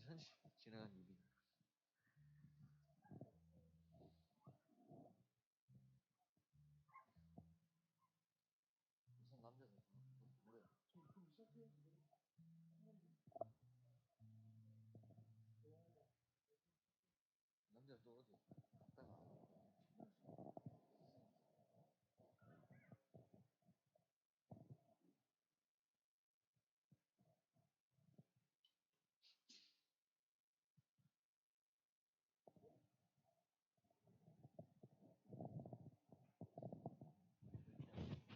지나간 일이. 무슨 남자들 뭐야? 남자 또 어디 갔다가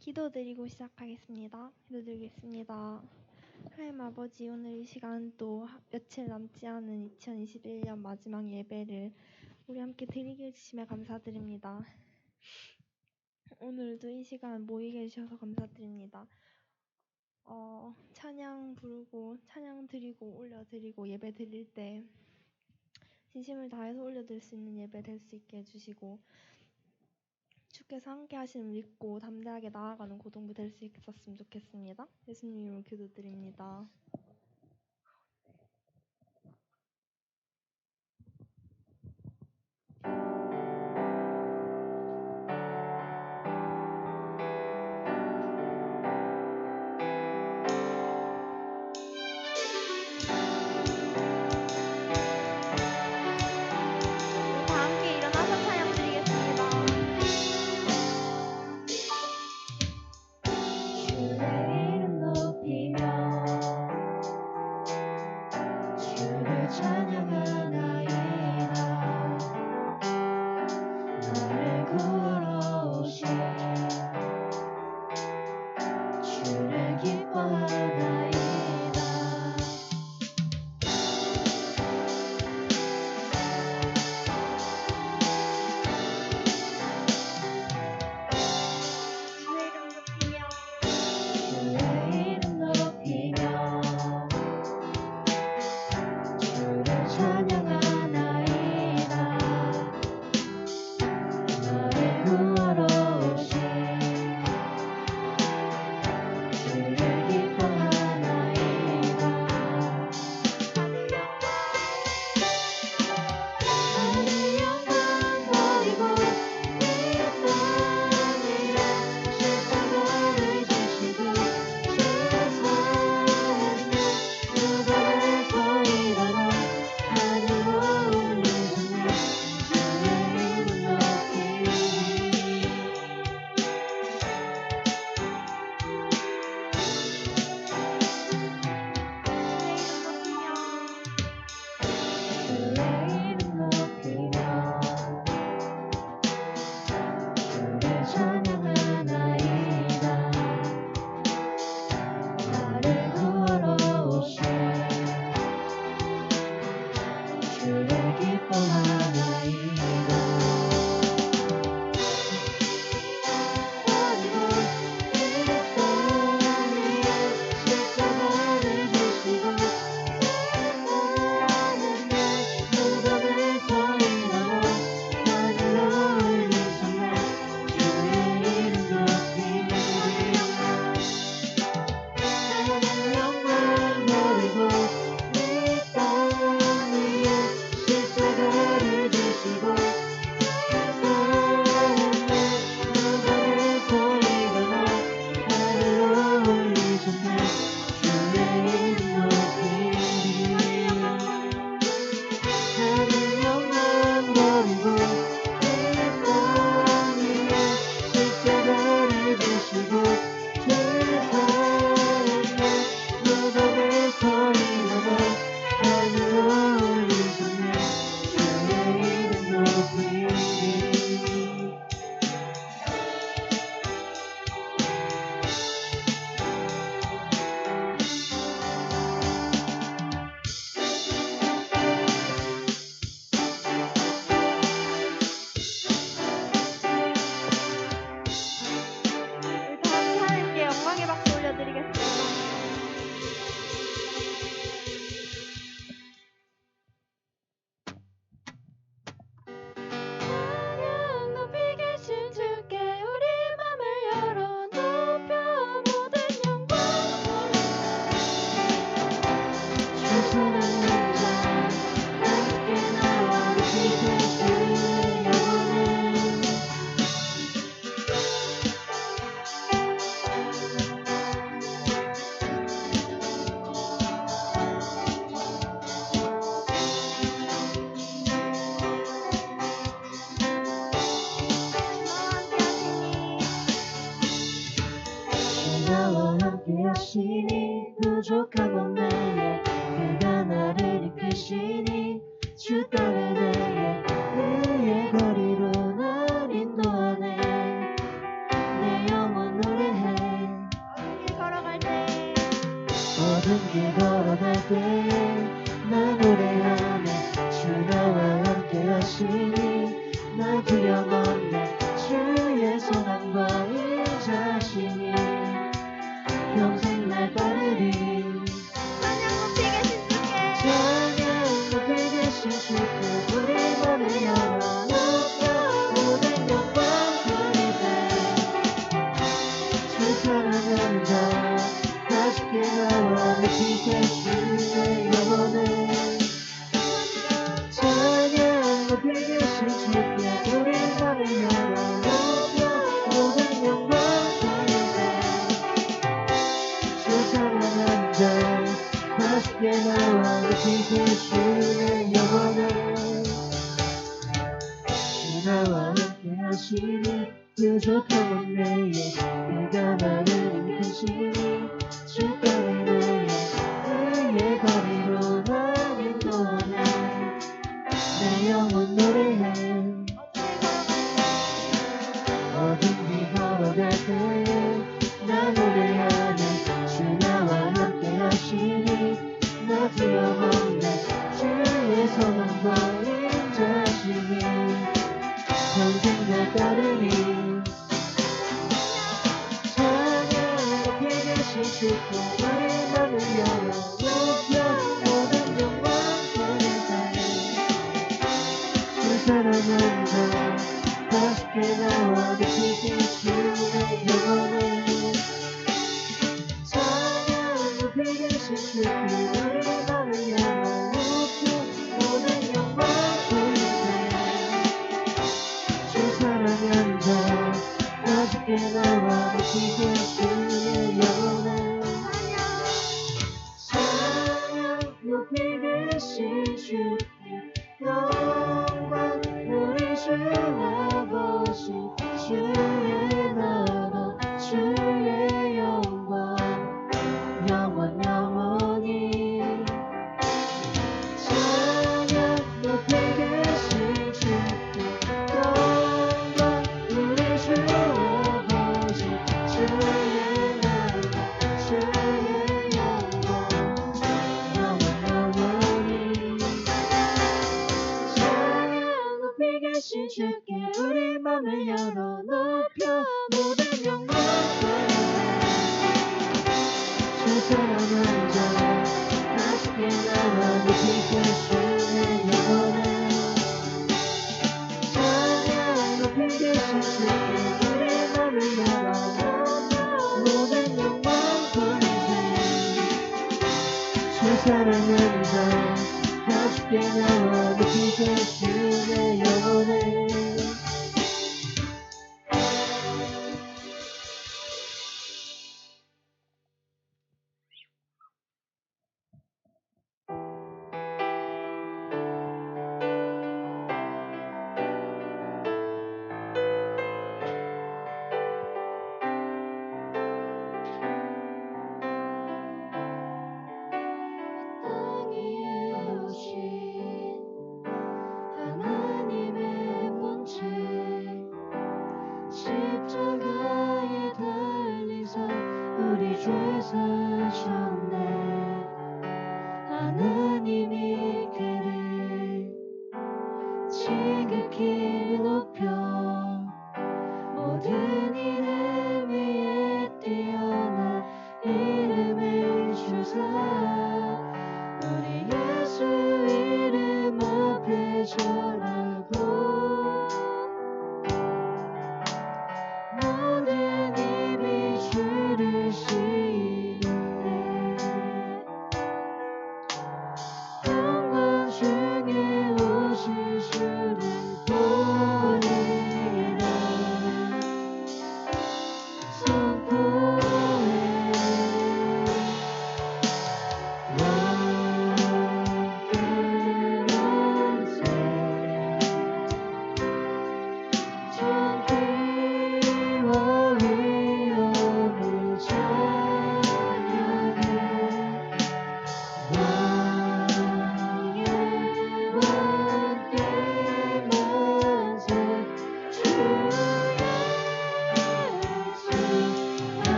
기도드리고 시작하겠습니다. 기도드리겠습니다. 하나님 아버지, 오늘 이 시간 또 며칠 남지 않은 2021년 마지막 예배를 우리 함께 드리게 해주심에 감사드립니다. 오늘도 이 시간 모이게 해주셔서 감사드립니다. 찬양 부르고 찬양 드리고 올려드리고 예배 드릴 때 진심을 다해서 올려드릴 수 있는 예배 될 수 있게 해주시고 주께서 함께 하심을 믿고 담대하게 나아가는 고동부 될 수 있었으면 좋겠습니다. 예수님 이름으로 기도드립니다. 다 함께 일어나서 찬양 드리겠습니다. 주의 이름 높이며 주를 찬양하나이다. 나를 구하러 오신 주를 기뻐하나이다. 주의 이름 높이며 주를 찬양하나이다. 부족한 몸매에 그가 나를 이끄시니 주 따르네 그의 거리로 날 인도하네 내 영혼 노래해 길 걸어갈 때 모든 길 걸어갈 때 나 노래하네 주 나와 함께 하시니 나 두려움 없네 주의 소망과 이 자신이 평생 날 따르리 찬양 높이 계신 주께 찬양 높이 계신 주께 우리 맘을 열어 높여 모든 영광 돌리세 주 사랑하는 자 다시게 나와 높이 계시네 영원해 찬양 높이 계신 주께 우리 맘을 열어 높여 모든 영광 돌리세 주 사랑하는 자 다시게 나와 높이 계시네 영원해 주 나와 함께 하시니 부족한 몸매에 그가 나를 이끄시니 주 따르네 그의 거리로 날 인도하네 내 영혼 노래해 어둠 길 걸어갈 때나 노래하네 주 나와 함께 하시니 나 두려움 없네 주의 소망과 인자심이 평생 날 따르니 찬양 높이 계신 주께 우리 맘을 열어 높여 모든 영광 돌리세 주 사랑하는 자 다시게 나와 높이 계시네 영원해 찬양 높이 계신 주께 우리 맘을 열어 높여 모든 영광 돌리세 주 사랑하는 자 다시게 나와 높이 계시네 영원해 찬양 높이 계신 주께 영광 우리 주 아버지 주의 나라 주의 영광 영원 영원히 찬양 높이 계신 주께 영광 우리 주 아버지 주의 나라 주의 영광 영원 영원히 찬양 높이 계신 주께 우리 맘을 열어 높여 모든 영광 돌리세 주 사랑하는 자 다시게 나와 높이 계시네 영원해 찬양 높이 계신 주께 우리 맘을 열어 높여 모든 영광 돌리세 주 사랑하는 자 다시게 나와 높이 계시네 영원해 땅 위에 오신 하나님의 본체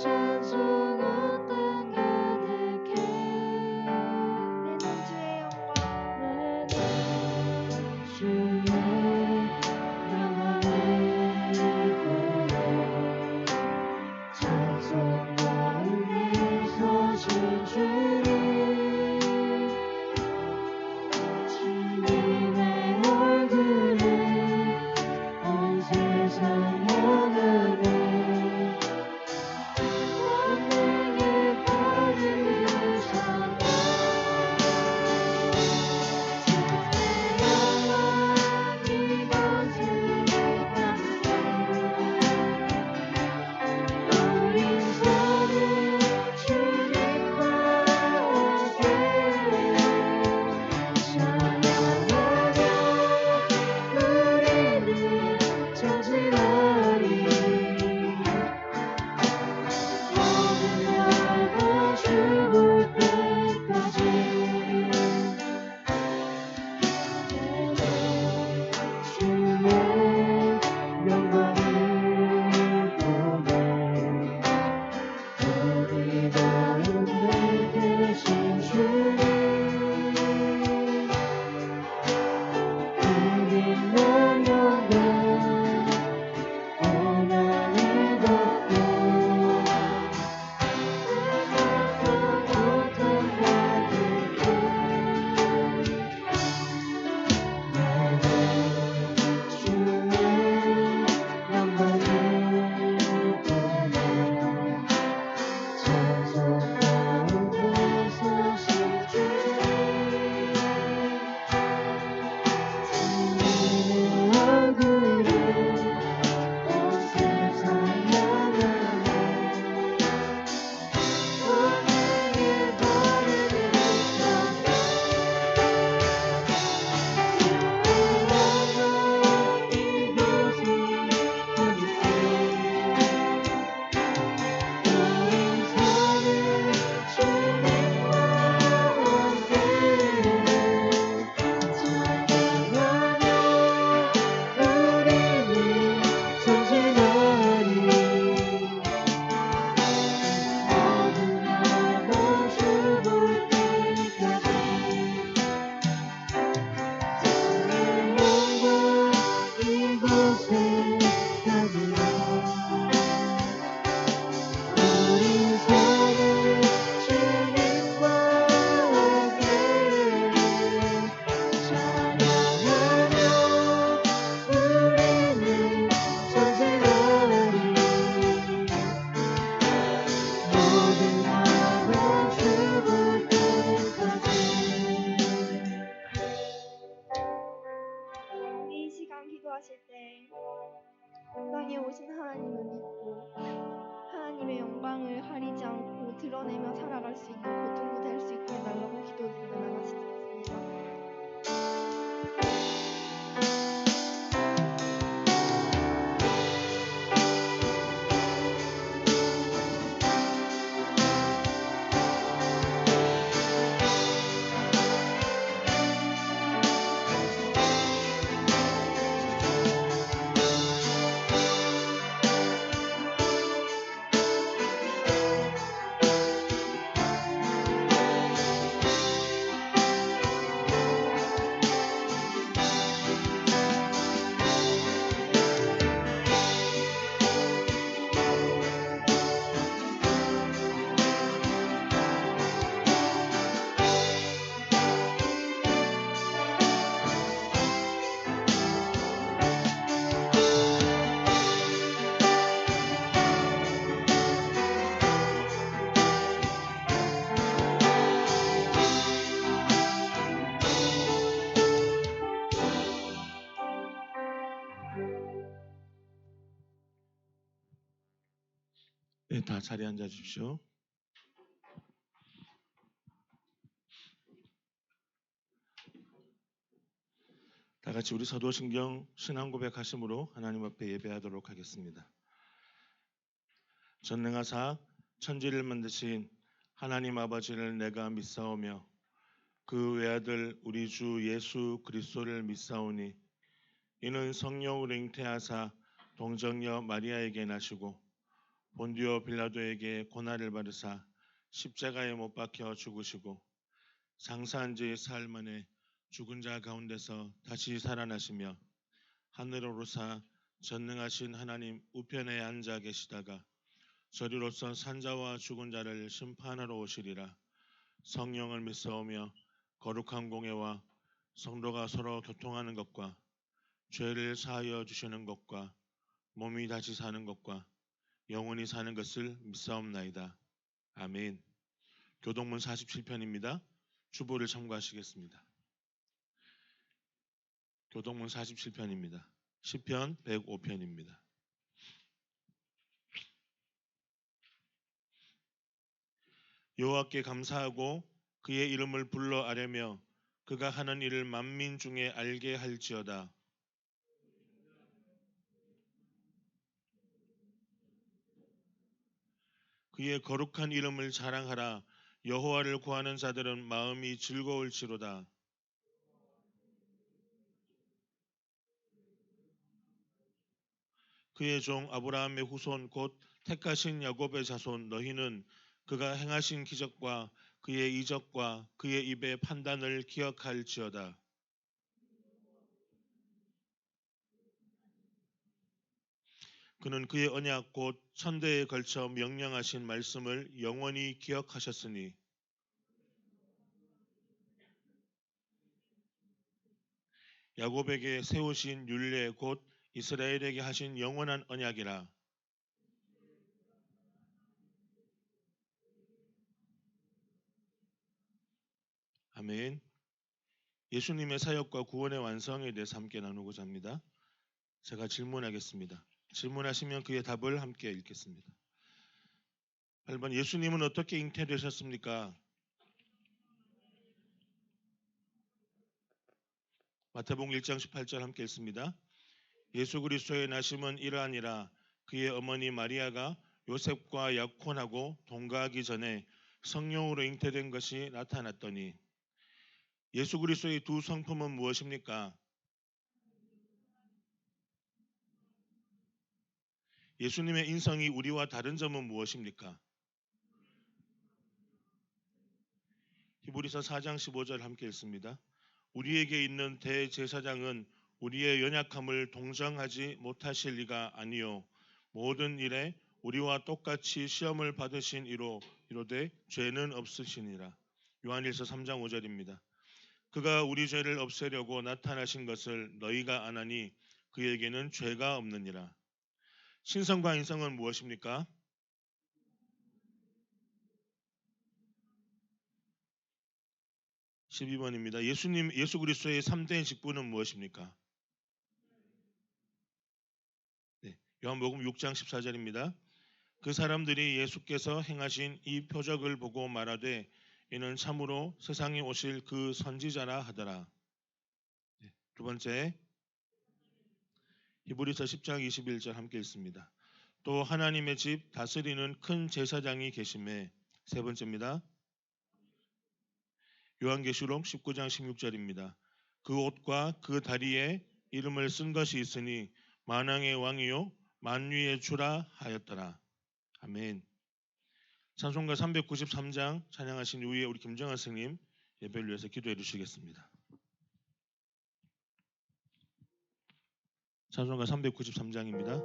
찬송했던 그대께 내 주의 영광 주의 영광을 보내 찬송 가운데 서신 주님 주님의 얼굴에 온 세상 향하네 내게 바르게 삼아 이곳을 우린 서로 주님과 함께 찬양하며 우리는 전진하리 모든 날과 죽을 때까지 주의 영광을 보내 우리 가운데 계신 주님 우리는 영광 고난을 덮고 고통받을게 주의 영광을 보내 찬송 가운데 서신 주님 주님의 얼굴에 온 세상 향하네 우리에게 바르게 삼아 이곳에 가지마 우린 서로 주님과 함께 찬양하며 우리는 전진하리 모든 나와 죽을 때까지 우리 이 시간 기도하실 때 땅에 오신 하나님을 믿고 하나님의 영광을 가리지 않고 드러내며 살아갈 수 있는 고등부 될 수 있게 해달라고 기도드리며 나가시겠습니다. 네, 다 자리에 앉아 주십시오. 다 같이 우리 사도신경 신앙 고백하심으로 하나님 앞에 예배하도록 하겠습니다. 전능하사 천지를 만드신 하나님 아버지를 내가 믿사오며 그 외아들 우리 주 예수 그리스도를 믿사오니 이는 성령으로 잉태하사 동정녀 마리아에게 나시고 본디오 빌라도에게 고난을 받으사 십자가에 못 박혀 죽으시고 장사한 지 사흘 만에 죽은 자 가운데서 다시 살아나시며 하늘로 오르사 전능하신 하나님 우편에 앉아 계시다가 저리로서 산자와 죽은 자를 심판하러 오시리라. 성령을 믿사오며 거룩한 공예와 성도가 서로 교통하는 것과 죄를 사하여 주시는 것과 몸이 다시 사는 것과 영원히 사는 것을 믿사옵나이다. 아멘. 교동문 47편입니다. 주보를 참고하시겠습니다. 교동문 47편입니다. 시편 105편입니다. 여호와께 감사하고 그의 이름을 불러 아뢰며 그가 하는 일을 만민 중에 알게 할지어다. 그의 거룩한 이름을 자랑하라. 여호와를 구하는 자들은 마음이 즐거울지로다. 그의 종 아브라함의 후손 곧 택하신 야곱의 자손 너희는 그가 행하신 기적과 그의 이적과 그의 입의 판단을 기억할지어다. 그는 그의 언약 곧 천대에 걸쳐 명령하신 말씀을 영원히 기억하셨으니 야곱에게 세우신 율례 곧 이스라엘에게 하신 영원한 언약이라. 아멘. 예수님의 사역과 구원의 완성에 대해서 함께 나누고자 합니다. 제가 질문하겠습니다. 질문하시면 그의 답을 함께 읽겠습니다. 8번 예수님은 어떻게 잉태되셨습니까? 마태복음 1장 18절 함께 읽습니다. 예수 그리스도의 나심은 이러하니라. 그의 어머니 마리아가 요셉과 약혼하고 동거하기 전에 성령으로 잉태된 것이 나타났더니. 예수 그리스도의 두 성품은 무엇입니까? 예수님의 인성이 우리와 다른 점은 무엇입니까? 히브리서 4장 15절 함께 읽습니다. 우리에게 있는 대제사장은 우리의 연약함을 동정하지 못하실 리가 아니요 모든 일에 우리와 똑같이 시험을 받으신 이로 이로되 죄는 없으시니라. 요한일서 3장 5절입니다. 그가 우리 죄를 없애려고 나타나신 것을 너희가 아나니 그에게는 죄가 없느니라. 신성과 인성은 무엇입니까? (12번입니다) 예수 그리스도의 3대 직분은 무엇입니까? 네, 요한복음 6장 14절입니다. 그 사람들이 예수께서 행하신 이 표적을 보고 말하되 이는 참으로 세상에 오실 그 선지자라 하더라. 네, 두 번째 히브리서 10장 21절 함께 읽습니다. 또 하나님의 집 다스리는 큰 제사장이 계심에. 세 번째입니다. 요한계시록 19장 16절입니다. 그 옷과 그 다리에 이름을 쓴 것이 있으니 만왕의 왕이요 만유의 주라 하였더라. 아멘. 찬송가 393장 찬양하신 이후에 우리 김정환 스님 예배를 위해서 기도해 주시겠습니다. 찬송가 393장입니다.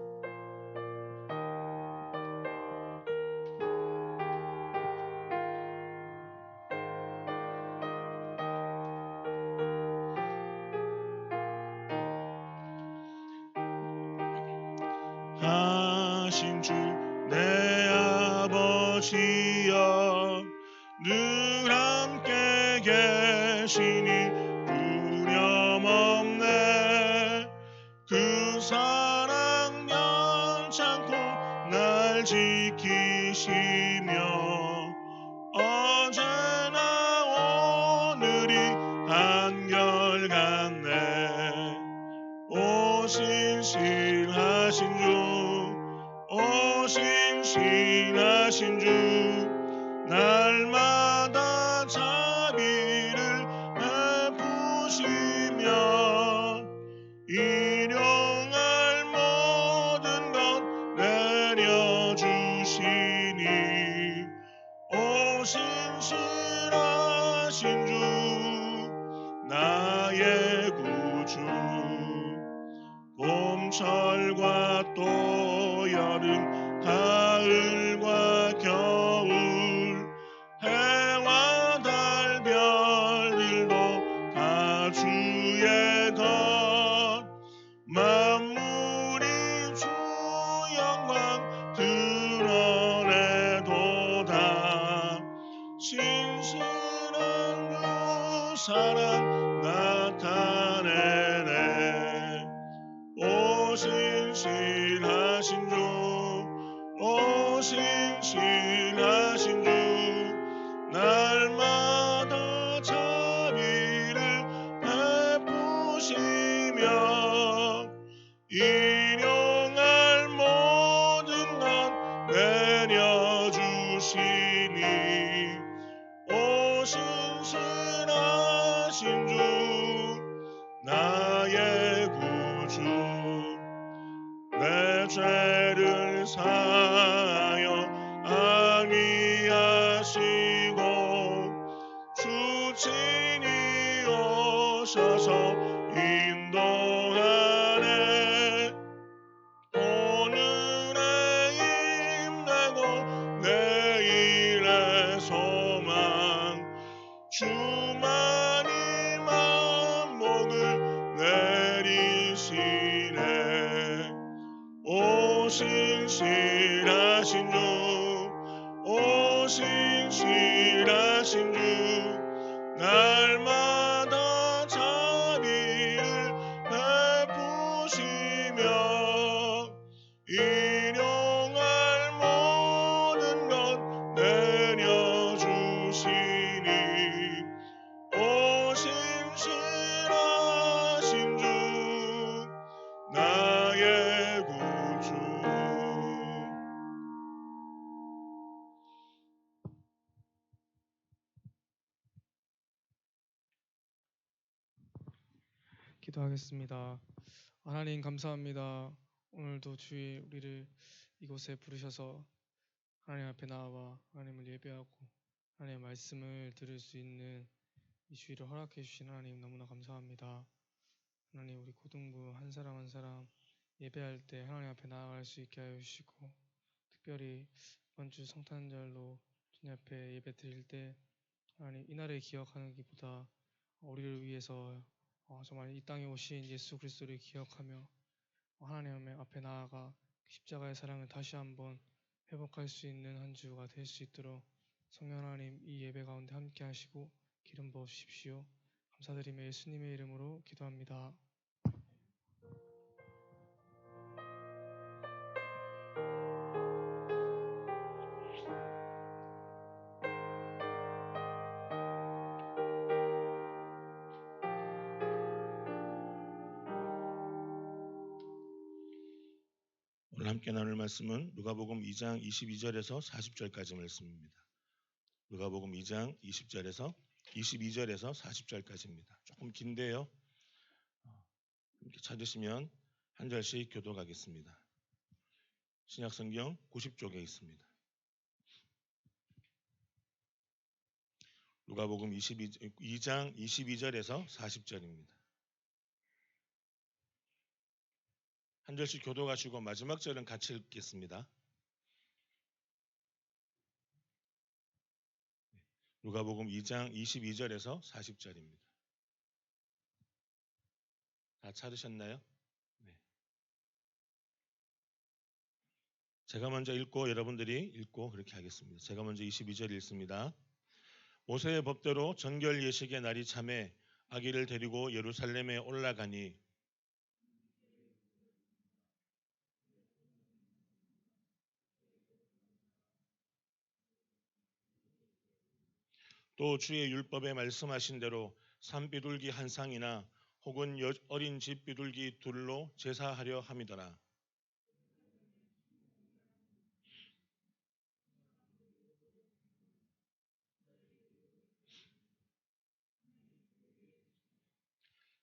하신 주 내 아버지여 늘 함께 계시니 두려움없네. 그 사랑 연창고 날 지키시며 어제나 오늘이 한결같네. 오 신실하신 주, 오 신실하신 주, 날마다 자비를 베푸시며 일용할 모든 것 내려주시네. 신실하신 주 나의 구주 봄철과 또 여름 가을과 겨울 해와 달 별들도 다 주의 것 만물이 주 영광 드러내도다 신실한 주 사랑 나타내네 오 신실하신 주 오 신실하신 주 날마다 자비를 베푸시며 일용할 모든 것 내려주시니 오 신실하신 주 나의 구주 내 죄를 사하여 안위하시고 주친이 오셔서 인도하네 오늘의 힘내고 내일의 소망 주만이 만복을 내리시네 오 신실하신 주 오 신실하신 주 날마다 자비를 베푸시며 일용할 모든 것 내려주시니 오 신실하신 주 나의 구주 기도하겠습니다. 하나님 감사합니다. 오늘도 주의 우리를 이곳에 부르셔서 하나님 앞에 나와 하나님을 예배하고 하나님의 말씀을 들을 수 있는 이 주의를 허락해 주신 하나님 너무나 감사합니다. 하나님 우리 고등부 한 사람 한 사람 예배할 때 하나님 앞에 나아갈 수 있게 하여 주시고 특별히 이번 주 성탄절로 주님 앞에 예배 드릴 때 하나님 이날을 기억하기보다 우리를 위해서 정말 이 땅에 오신 예수 그리스도를 기억하며 하나님 앞에 나아가 십자가의 사랑을 다시 한번 회복할 수 있는 한 주가 될 수 있도록 성령 하나님 이 예배 가운데 함께 하시고 기름 부어 주십시오. 감사드리며 예수님의 이름으로 기도합니다. 오늘 함께 나눌 말씀은 누가복음 2장 22절에서 40절까지 말씀입니다. 누가복음 2장 20절에서 22절에서 40절까지입니다. 조금 긴데요. 이렇게 찾으시면 한 절씩 교독하겠습니다. 신약성경 90쪽에 있습니다. 누가복음 2장 22절에서 40절입니다. 한 절씩 교독하시고 마지막 절은 같이 읽겠습니다. 누가복음 2장 22절에서 40절입니다. 다 찾으셨나요? 네. 제가 먼저 읽고 여러분들이 읽고 그렇게 하겠습니다. 제가 먼저 22절 읽습니다. 모세의 법대로 정결 예식의 날이 참에 아기를 데리고 예루살렘에 올라가니 또 주의 율법에 말씀하신 대로 산비둘기 한 쌍이나 혹은 어린 집 비둘기 둘로 제사하려 함이더라.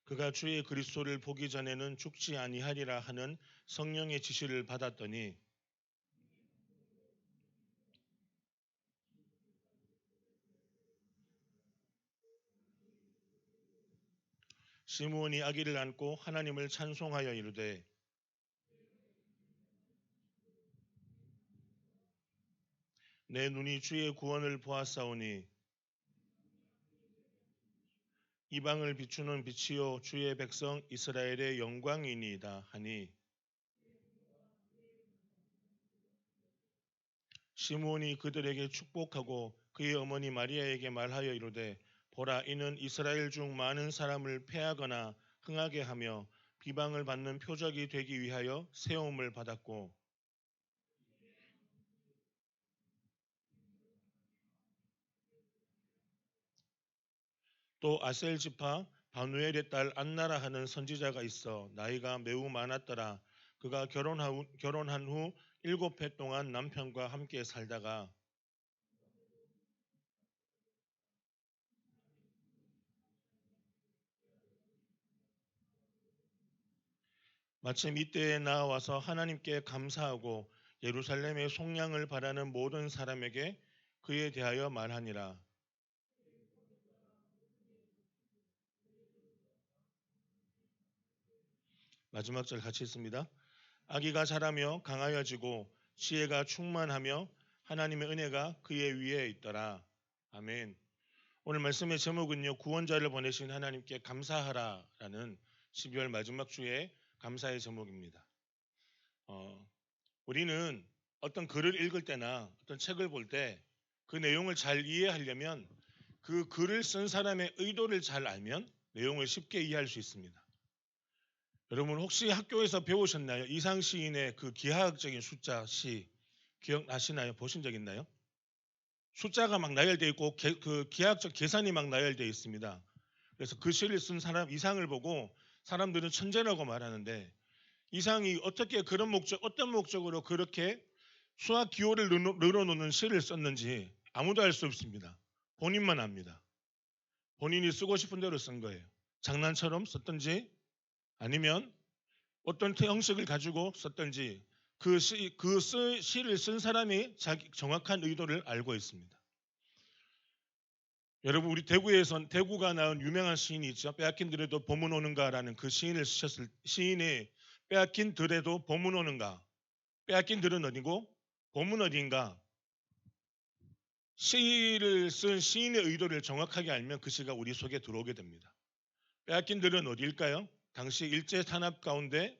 그가 주의 그리스도를 보기 전에는 죽지 아니하리라 하는 성령의 지시를 받았더니 시므온이 아기를 안고 하나님을 찬송하여 이르되 내 눈이 주의 구원을 보았사오니 이방을 비추는 빛이요 주의 백성 이스라엘의 영광이니이다 하니 시므온이 그들에게 축복하고 그의 어머니 마리아에게 말하여 이르되 보라 이는 이스라엘 중 많은 사람을 패하거나 흥하게 하며 비방을 받는 표적이 되기 위하여 세움을 받았고 또 아셀 지파 바누엘의 딸 안나라 하는 선지자가 있어 나이가 매우 많았더라. 그가 결혼한 후 7해 동안 남편과 함께 살다가 마침 이때에 나와서 하나님께 감사하고 예루살렘의 속량을 바라는 모든 사람에게 그에 대하여 말하니라. 마지막 절 같이 있습니다. 아기가 자라며 강하여지고 지혜가 충만하며 하나님의 은혜가 그의 위에 있더라. 아멘. 오늘 말씀의 제목은요. 구원자를 보내신 하나님께 감사하라라는 12월 마지막 주의 감사의 제목입니다. 우리는 어떤 글을 읽을 때나 어떤 책을 볼 때 그 내용을 잘 이해하려면 그 글을 쓴 사람의 의도를 잘 알면 내용을 쉽게 이해할 수 있습니다. 여러분 혹시 학교에서 배우셨나요? 이상 시인의 그 기하학적인 숫자 시 기억나시나요? 보신 적 있나요? 숫자가 막 나열되어 있고 그 기하학적 계산이 막 나열되어 있습니다. 그래서 그 시를 쓴 사람 이상을 보고 사람들은 천재라고 말하는데 이상이 어떻게 어떤 목적으로 그렇게 수학 기호를 늘어놓는 시를 썼는지 아무도 알 수 없습니다. 본인만 압니다. 본인이 쓰고 싶은 대로 쓴 거예요. 장난처럼 썼든지 아니면 어떤 형식을 가지고 썼든지 그 시를 쓴 사람이 자기 정확한 의도를 알고 있습니다. 여러분 우리 대구가 낳은 유명한 시인이 있죠. 빼앗긴 들에도 봄은 오는가라는 그 시인을 쓰셨을 시인이 빼앗긴 들에도 봄은 오는가. 빼앗긴 들은 어디고 봄은 어디인가. 시를 쓴 시인의 의도를 정확하게 알면 그 시가 우리 속에 들어오게 됩니다. 빼앗긴 들은 어디일까요? 당시 일제 탄압 가운데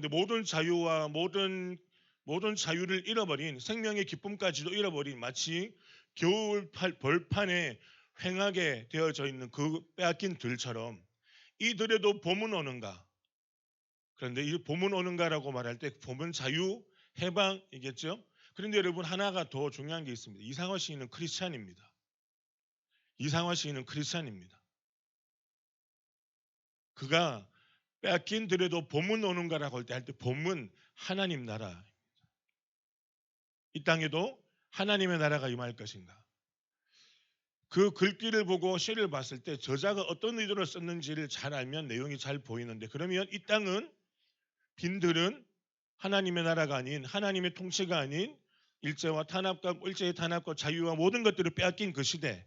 모든 자유와 모든 자유를 잃어버린 생명의 기쁨까지도 잃어버린 마치 겨울 벌판에 휑하게 되어져 있는 그 빼앗긴 들처럼 이 들에도 봄은 오는가. 그런데 이 봄은 오는가라고 말할 때 봄은 자유, 해방이겠죠. 그런데 여러분 하나가 더 중요한 게 있습니다. 이상화 시인은 크리스찬입니다. 이상화 시인은 크리스찬입니다. 그가 빼앗긴 들에도 봄은 오는가라고 할 때 봄은 하나님 나라. 이 땅에도 하나님의 나라가 임할 것인가. 그 글귀를 보고 시를 봤을 때 저자가 어떤 의도로 썼는지를 잘 알면 내용이 잘 보이는데 그러면 이 땅은 빈들은 하나님의 나라가 아닌 하나님의 통치가 아닌 일제의 탄압과 자유와 모든 것들을 빼앗긴 그 시대.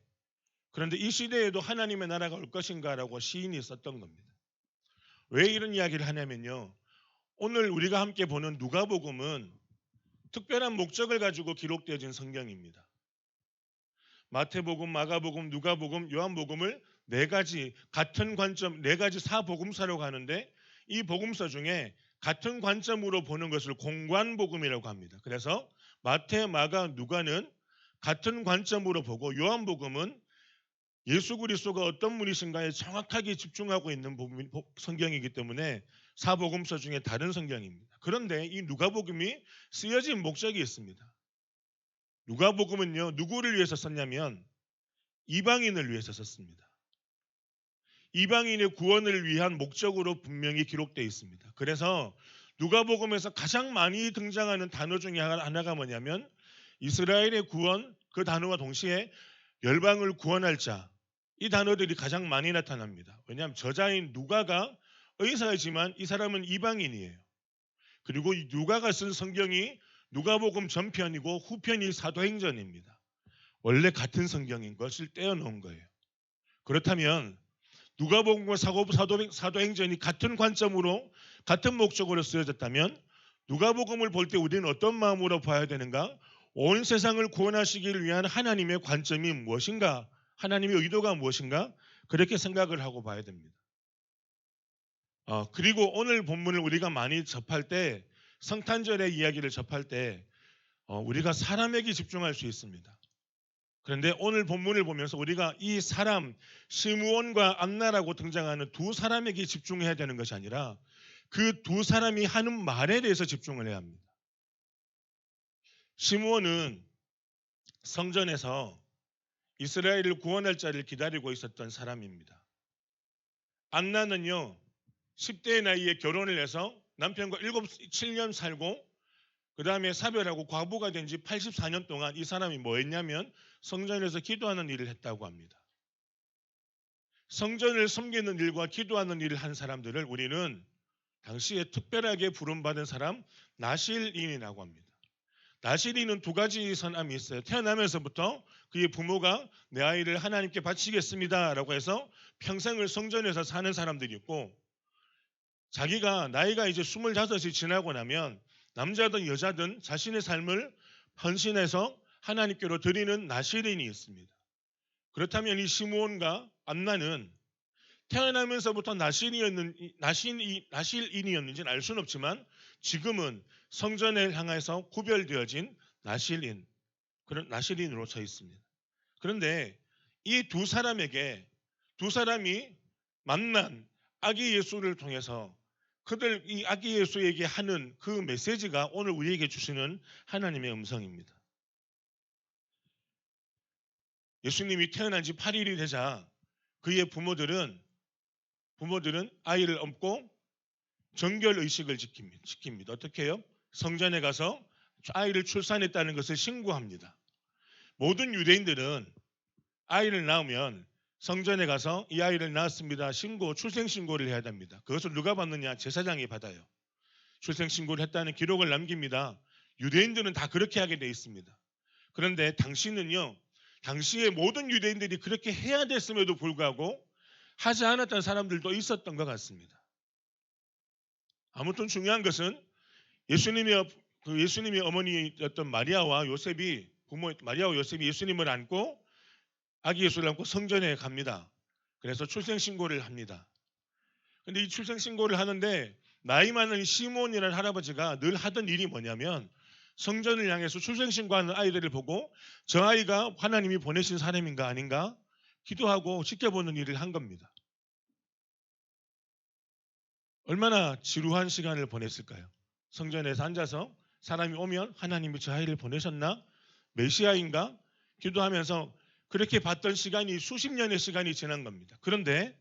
그런데 이 시대에도 하나님의 나라가 올 것인가라고 시인이 썼던 겁니다. 왜 이런 이야기를 하냐면요. 오늘 우리가 함께 보는 누가복음은 특별한 목적을 가지고 기록되어진 성경입니다. 마태복음, 마가복음, 누가복음, 요한복음을 네 가지 같은 관점, 네 가지 사복음서라고 하는데 이 복음서 중에 같은 관점으로 보는 것을 공관복음이라고 합니다. 그래서 마태, 마가, 누가는 같은 관점으로 보고 요한복음은 예수 그리스도가 어떤 분이신가에 정확하게 집중하고 있는 성경이기 때문에 사복음서 중에 다른 성경입니다. 그런데 이 누가복음이 쓰여진 목적이 있습니다. 누가복음은요, 누구를 위해서 썼냐면 이방인을 위해서 썼습니다. 이방인의 구원을 위한 목적으로 분명히 기록되어 있습니다. 그래서 누가복음에서 가장 많이 등장하는 단어 중에 하나가 뭐냐면 이스라엘의 구원, 그 단어와 동시에 열방을 구원할 자, 이 단어들이 가장 많이 나타납니다. 왜냐하면 저자인 누가가 의사이지만 이 사람은 이방인이에요. 그리고 이 누가가 쓴 성경이 누가복음 전편이고 후편이 사도행전입니다. 원래 같은 성경인 것을 떼어놓은 거예요. 그렇다면 누가복음과 사도행전이 같은 관점으로 같은 목적으로 쓰여졌다면 누가복음을 볼 때 우리는 어떤 마음으로 봐야 되는가? 온 세상을 구원하시기를 위한 하나님의 관점이 무엇인가? 하나님의 의도가 무엇인가? 그렇게 생각을 하고 봐야 됩니다. 그리고 오늘 본문을 우리가 많이 접할 때, 성탄절의 이야기를 접할 때 우리가 사람에게 집중할 수 있습니다. 그런데 오늘 본문을 보면서 우리가 이 사람 시므온과 안나라고 등장하는 두 사람에게 집중해야 되는 것이 아니라 그 두 사람이 하는 말에 대해서 집중을 해야 합니다. 시므온은 성전에서 이스라엘을 구원할 자를 기다리고 있었던 사람입니다. 안나는요, 10대의 나이에 결혼을 해서 남편과 7년 살고 그 다음에 사별하고 과부가 된 지 84년 동안 이 사람이 뭐 했냐면 성전에서 기도하는 일을 했다고 합니다. 성전을 섬기는 일과 기도하는 일을 한 사람들을 우리는 당시에 특별하게 부름받은 사람 나실인이라고 합니다. 나실인은 두 가지 선함이 있어요. 태어나면서부터 그의 부모가 내 아이를 하나님께 바치겠습니다 라고 해서 평생을 성전에서 사는 사람들이 있고, 자기가 나이가 이제 25이 지나고 나면 남자든 여자든 자신의 삶을 헌신해서 하나님께로 드리는 나실인이 있습니다. 그렇다면 이 시므온과 안나는 태어나면서부터 나실인이었는지는 알 수는 없지만 지금은 성전을 향해서 구별되어진 나실인, 그런 나실인으로 서 있습니다. 그런데 이 두 사람이 만난 아기 예수를 통해서 이 아기 예수에게 하는 그 메시지가 오늘 우리에게 주시는 하나님의 음성입니다. 예수님이 태어난 지 8일이 되자 그의 부모들은 아이를 업고 정결의식을 지킵니다. 어떻게 해요? 성전에 가서 아이를 출산했다는 것을 신고합니다. 모든 유대인들은 아이를 낳으면 성전에 가서 이 아이를 낳았습니다. 출생신고를 해야 됩니다. 그것을 누가 받느냐? 제사장이 받아요. 출생신고를 했다는 기록을 남깁니다. 유대인들은 다 그렇게 하게 되어 있습니다. 그런데 당시에 모든 유대인들이 그렇게 해야 됐음에도 불구하고 하지 않았던 사람들도 있었던 것 같습니다. 아무튼 중요한 것은 예수님의 어머니였던 마리아와 요셉이 예수님을 안고 아기 예수를 안고 성전에 갑니다. 그래서 출생신고를 합니다. 그런데 이 출생신고를 하는데 나이 많은 시몬이라는 할아버지가 늘 하던 일이 뭐냐면 성전을 향해서 출생신고하는 아이들을 보고 저 아이가 하나님이 보내신 사람인가 아닌가 기도하고 지켜보는 일을 한 겁니다. 얼마나 지루한 시간을 보냈을까요? 성전에서 앉아서 사람이 오면 하나님이 저 아이를 보내셨나? 메시아인가? 기도하면서 그렇게 봤던 시간이 수십 년의 시간이 지난 겁니다. 그런데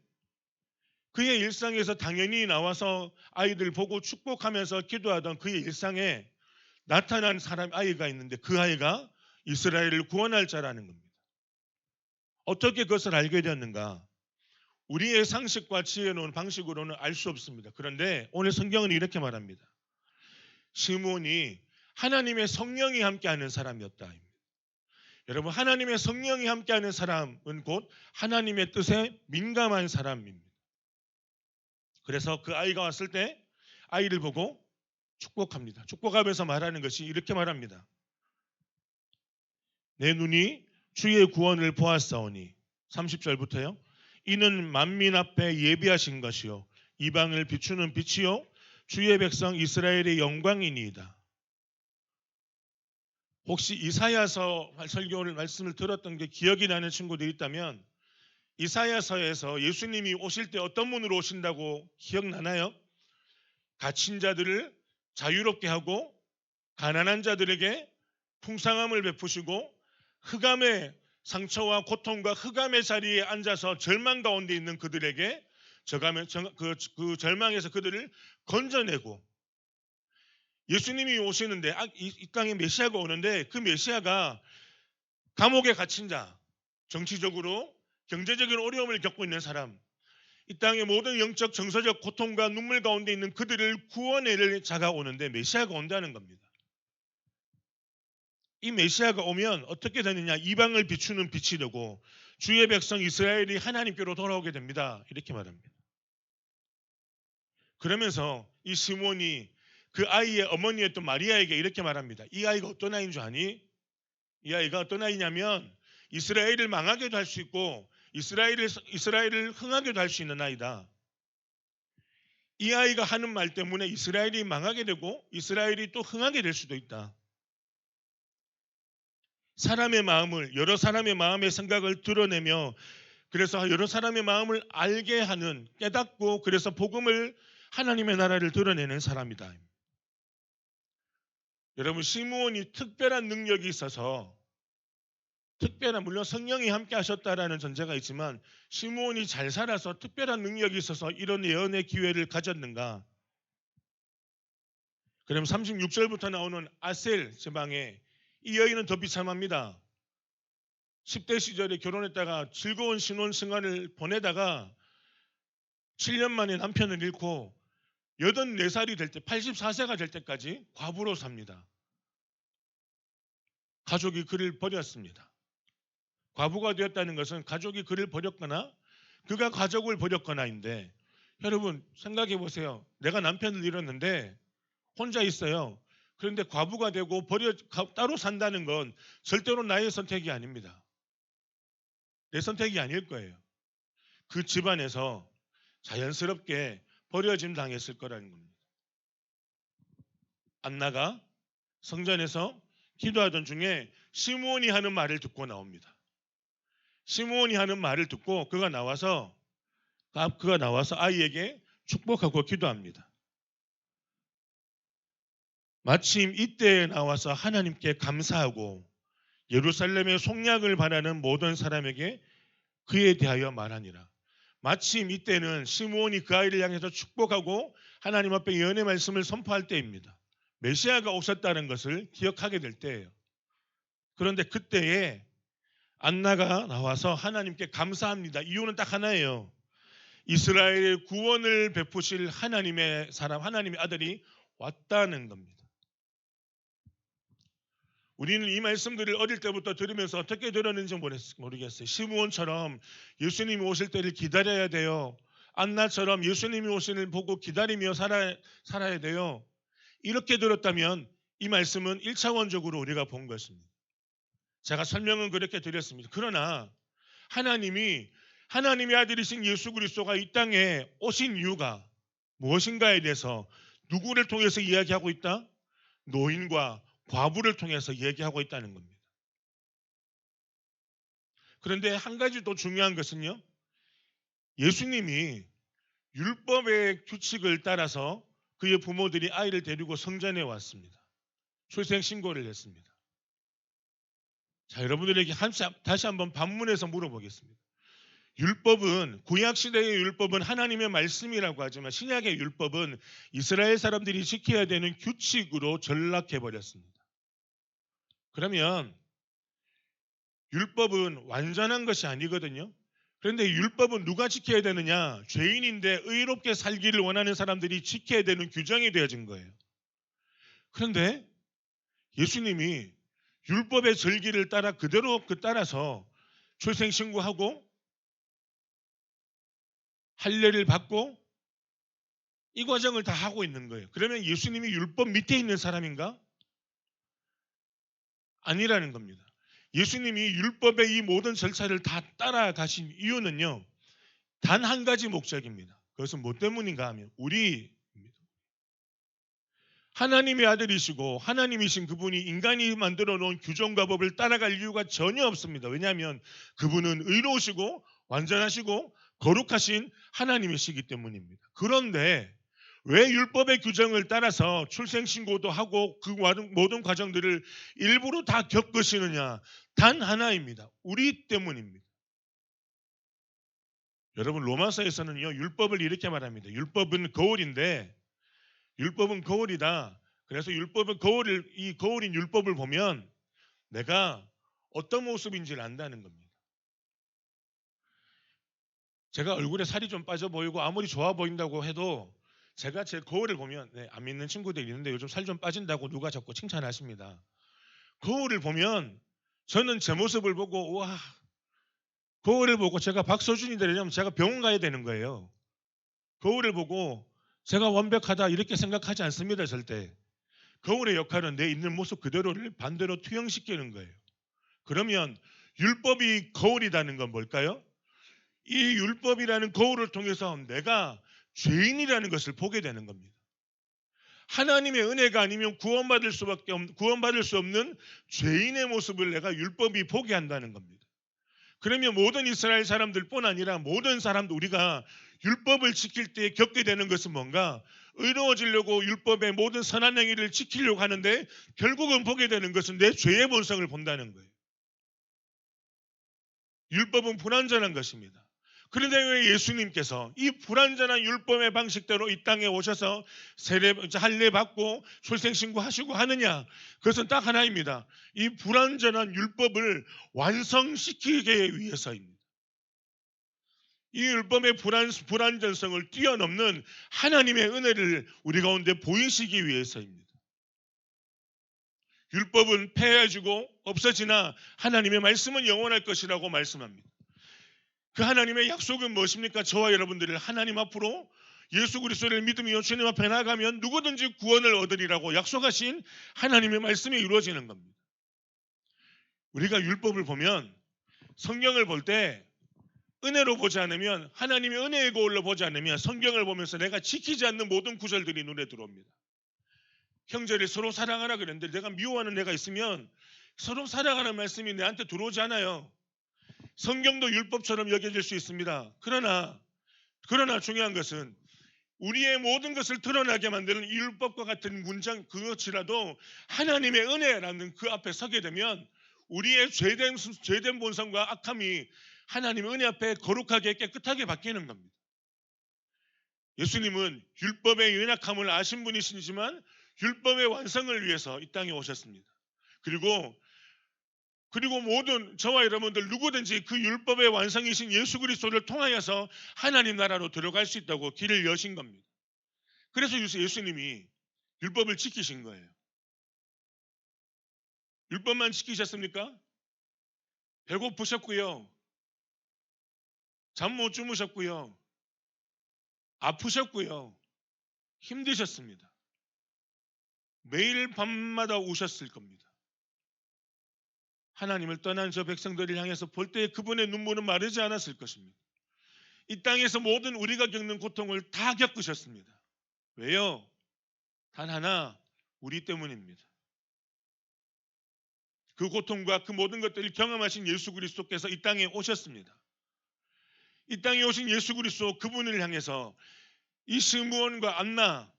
그의 일상에서 당연히 나와서 아이들 보고 축복하면서 기도하던 그의 일상에 나타난 아이가 있는데 그 아이가 이스라엘을 구원할 자라는 겁니다. 어떻게 그것을 알게 되었는가? 우리의 상식과 지혜로운 방식으로는 알 수 없습니다. 그런데 오늘 성경은 이렇게 말합니다. 시므온이 하나님의 성령이 함께하는 사람이었다. 여러분, 하나님의 성령이 함께하는 사람은 곧 하나님의 뜻에 민감한 사람입니다. 그래서 그 아이가 왔을 때 아이를 보고 축복합니다. 축복하면서 말하는 것이 이렇게 말합니다. 내 눈이 주의 구원을 보았사오니 30절부터요. 이는 만민 앞에 예비하신 것이요 이방을 비추는 빛이요 주의 백성 이스라엘의 영광이니이다. 혹시 이사야서 설교를 말씀을 들었던 게 기억이 나는 친구들이 있다면 이사야서에서 예수님이 오실 때 어떤 분으로 오신다고 기억나나요? 갇힌 자들을 자유롭게 하고 가난한 자들에게 풍성함을 베푸시고 흑암의 상처와 고통과 흑암의 자리에 앉아서 절망 가운데 있는 그들에게 그 절망에서 그들을 건져내고, 예수님이 오시는데 이 땅에 메시아가 오는데 그 메시아가 감옥에 갇힌 자, 정치적으로 경제적인 어려움을 겪고 있는 사람, 이 땅의 모든 영적 정서적 고통과 눈물 가운데 있는 그들을 구원해낼 자가 오는데 메시아가 온다는 겁니다. 이 메시아가 오면 어떻게 되느냐? 이방을 비추는 빛이 되고 주의 백성 이스라엘이 하나님께로 돌아오게 됩니다. 이렇게 말합니다. 그러면서 이 시몬이 그 아이의 어머니였던 마리아에게 이렇게 말합니다. 이 아이가 어떤 아이인 줄 아니? 이 아이가 어떤 아이냐면 이스라엘을 망하게도 할 수 있고 이스라엘을 흥하게도 할 수 있는 아이다. 이 아이가 하는 말 때문에 이스라엘이 망하게 되고 이스라엘이 또 흥하게 될 수도 있다. 사람의 마음을, 여러 사람의 마음의 생각을 드러내며 그래서 여러 사람의 마음을 알게 하는, 깨닫고 그래서 복음을, 하나님의 나라를 드러내는 사람이다. 여러분, 시므온이 특별한 능력이 있어서, 특별한, 물론 성령이 함께 하셨다라는 전제가 있지만 시므온이 잘 살아서 특별한 능력이 있어서 이런 예언의 기회를 가졌는가? 그럼 36절부터 나오는 아셀 지방에 이 여인은 더 비참합니다. 10대 시절에 결혼했다가 즐거운 신혼 생활을 보내다가 7년 만에 남편을 잃고 84살이 될 때, 84세가 될 때까지 과부로 삽니다. 가족이 그를 버렸습니다. 과부가 되었다는 것은 가족이 그를 버렸거나 그가 가족을 버렸거나인데, 여러분 생각해 보세요. 내가 남편을 잃었는데 혼자 있어요. 그런데 과부가 되고 따로 산다는 건 절대로 나의 선택이 아닙니다. 내 선택이 아닐 거예요. 그 집안에서 자연스럽게 버려짐 당했을 거라는 겁니다. 안나가 성전에서 기도하던 중에 시므온이 하는 말을 듣고 나옵니다. 시므온이 하는 말을 듣고 그가 나와서 아이에게 축복하고 기도합니다. 마침 이때에 나와서 하나님께 감사하고 예루살렘의 속량을 바라는 모든 사람에게 그에 대하여 말하니라. 마침 이때는 시므온이 그 아이를 향해서 축복하고 하나님 앞에 예언의 말씀을 선포할 때입니다. 메시아가 오셨다는 것을 기억하게 될 때예요. 그런데 그때에 안나가 나와서 하나님께 감사합니다. 이유는 딱 하나예요. 이스라엘의 구원을 베푸실 하나님의 사람, 하나님의 아들이 왔다는 겁니다. 우리는 이 말씀들을 어릴 때부터 들으면서 어떻게 들었는지 모르겠어요. 시므온처럼 예수님이 오실 때를 기다려야 돼요. 안나처럼 예수님이 오시는 보고 기다리며 살아야 돼요. 이렇게 들었다면 이 말씀은 1차원적으로 우리가 본 것입니다. 제가 설명은 그렇게 드렸습니다. 그러나 하나님의 아들이신 예수 그리스도가 이 땅에 오신 이유가 무엇인가에 대해서 누구를 통해서 이야기하고 있다? 노인과 과부를 통해서 얘기하고 있다는 겁니다. 그런데 한 가지 더 중요한 것은요, 예수님이 율법의 규칙을 따라서 그의 부모들이 아이를 데리고 성전에 왔습니다. 출생 신고를 했습니다. 자, 여러분들에게 다시 한번 반문해서 물어보겠습니다. 율법은, 구약시대의 율법은 하나님의 말씀이라고 하지만 신약의 율법은 이스라엘 사람들이 지켜야 되는 규칙으로 전락해버렸습니다. 그러면 율법은 완전한 것이 아니거든요. 그런데 율법은 누가 지켜야 되느냐? 죄인인데 의롭게 살기를 원하는 사람들이 지켜야 되는 규정이 되어진 거예요. 그런데 예수님이 율법의 절기를 따라 그대로 따라서 출생신고하고 할례를 받고 이 과정을 다 하고 있는 거예요. 그러면 예수님이 율법 밑에 있는 사람인가? 아니라는 겁니다. 예수님이 율법의 이 모든 절차를 다 따라가신 이유는요, 단 한 가지 목적입니다. 그것은 뭐 때문인가 하면 우리입니다. 하나님의 아들이시고 하나님이신 그분이 인간이 만들어 놓은 규정과 법을 따라갈 이유가 전혀 없습니다. 왜냐하면 그분은 의로우시고 완전하시고 거룩하신 하나님이시기 때문입니다. 그런데 왜 율법의 규정을 따라서 출생신고도 하고 그 모든 과정들을 일부러 다 겪으시느냐? 단 하나입니다. 우리 때문입니다. 여러분, 로마서에서는요, 율법을 이렇게 말합니다. 율법은 거울인데, 율법은 거울이다. 그래서 이 거울인 율법을 보면 내가 어떤 모습인지를 안다는 겁니다. 제가 얼굴에 살이 좀 빠져 보이고 아무리 좋아 보인다고 해도 제가 제 거울을 보면 안 믿는 친구들이 있는데 요즘 살 좀 빠진다고 누가 자꾸 칭찬하십니다. 거울을 보면 저는 제 모습을 보고 와, 거울을 보고 제가 박서준이 되려면 제가 병원 가야 되는 거예요. 거울을 보고 제가 완벽하다 이렇게 생각하지 않습니다. 절대. 거울의 역할은 내 있는 모습 그대로를 반대로 투영시키는 거예요. 그러면 율법이 거울이라는 건 뭘까요? 이 율법이라는 거울을 통해서 내가 죄인이라는 것을 보게 되는 겁니다. 하나님의 은혜가 아니면 구원받을 수 없는 죄인의 모습을 내가 율법이 보게 한다는 겁니다. 그러면 모든 이스라엘 사람들뿐 아니라 모든 사람도 우리가 율법을 지킬 때 겪게 되는 것은 뭔가 의로워지려고 율법의 모든 선한 행위를 지키려고 하는데 결국은 보게 되는 것은 내 죄의 본성을 본다는 거예요. 율법은 불완전한 것입니다. 그런데 왜 예수님께서 이 불완전한 율법의 방식대로 이 땅에 오셔서 할례 받고 출생신고하시고 하느냐? 그것은 딱 하나입니다. 이 불완전한 율법을 완성시키기 위해서입니다. 이 율법의 불완전성을 뛰어넘는 하나님의 은혜를 우리 가운데 보이시기 위해서입니다. 율법은 폐해지고 없어지나 하나님의 말씀은 영원할 것이라고 말씀합니다. 그 하나님의 약속은 무엇입니까? 저와 여러분들을 하나님 앞으로 예수 그리스도를 믿으며 주님 앞에 나가면 누구든지 구원을 얻으리라고 약속하신 하나님의 말씀이 이루어지는 겁니다. 우리가 율법을 보면 성경을 볼 때 은혜로 보지 않으면 하나님의 은혜의 거울로 보지 않으면 성경을 보면서 내가 지키지 않는 모든 구절들이 눈에 들어옵니다. 형제를 서로 사랑하라 그랬는데 내가 미워하는 애가 있으면 서로 사랑하는 말씀이 내한테 들어오지 않아요. 성경도 율법처럼 여겨질 수 있습니다. 그러나 중요한 것은 우리의 모든 것을 드러나게 만드는 이 율법과 같은 문장 그것이라도 하나님의 은혜라는 그 앞에 서게 되면 우리의 죄된 본성과 악함이 하나님의 은혜 앞에 거룩하게 깨끗하게 바뀌는 겁니다. 예수님은 율법의 연약함을 아신 분이시지만 율법의 완성을 위해서 이 땅에 오셨습니다. 그리고 모든 저와 여러분들 누구든지 그 율법의 완성이신 예수 그리스도를 통하여서 하나님 나라로 들어갈 수 있다고 길을 여신 겁니다. 그래서 예수님이 율법을 지키신 거예요. 율법만 지키셨습니까? 배고프셨고요. 잠 못 주무셨고요. 아프셨고요. 힘드셨습니다. 매일 밤마다 우셨을 겁니다. 하나님을 떠난 저 백성들을 향해서 볼 때 그분의 눈물은 마르지 않았을 것입니다. 이 땅에서 모든 우리가 겪는 고통을 다 겪으셨습니다. 왜요? 단 하나, 우리 때문입니다. 그 고통과 그 모든 것들을 경험하신 예수 그리스도께서 이 땅에 오셨습니다. 이 땅에 오신 예수 그리스도 그분을 향해서 이 스므온과 안나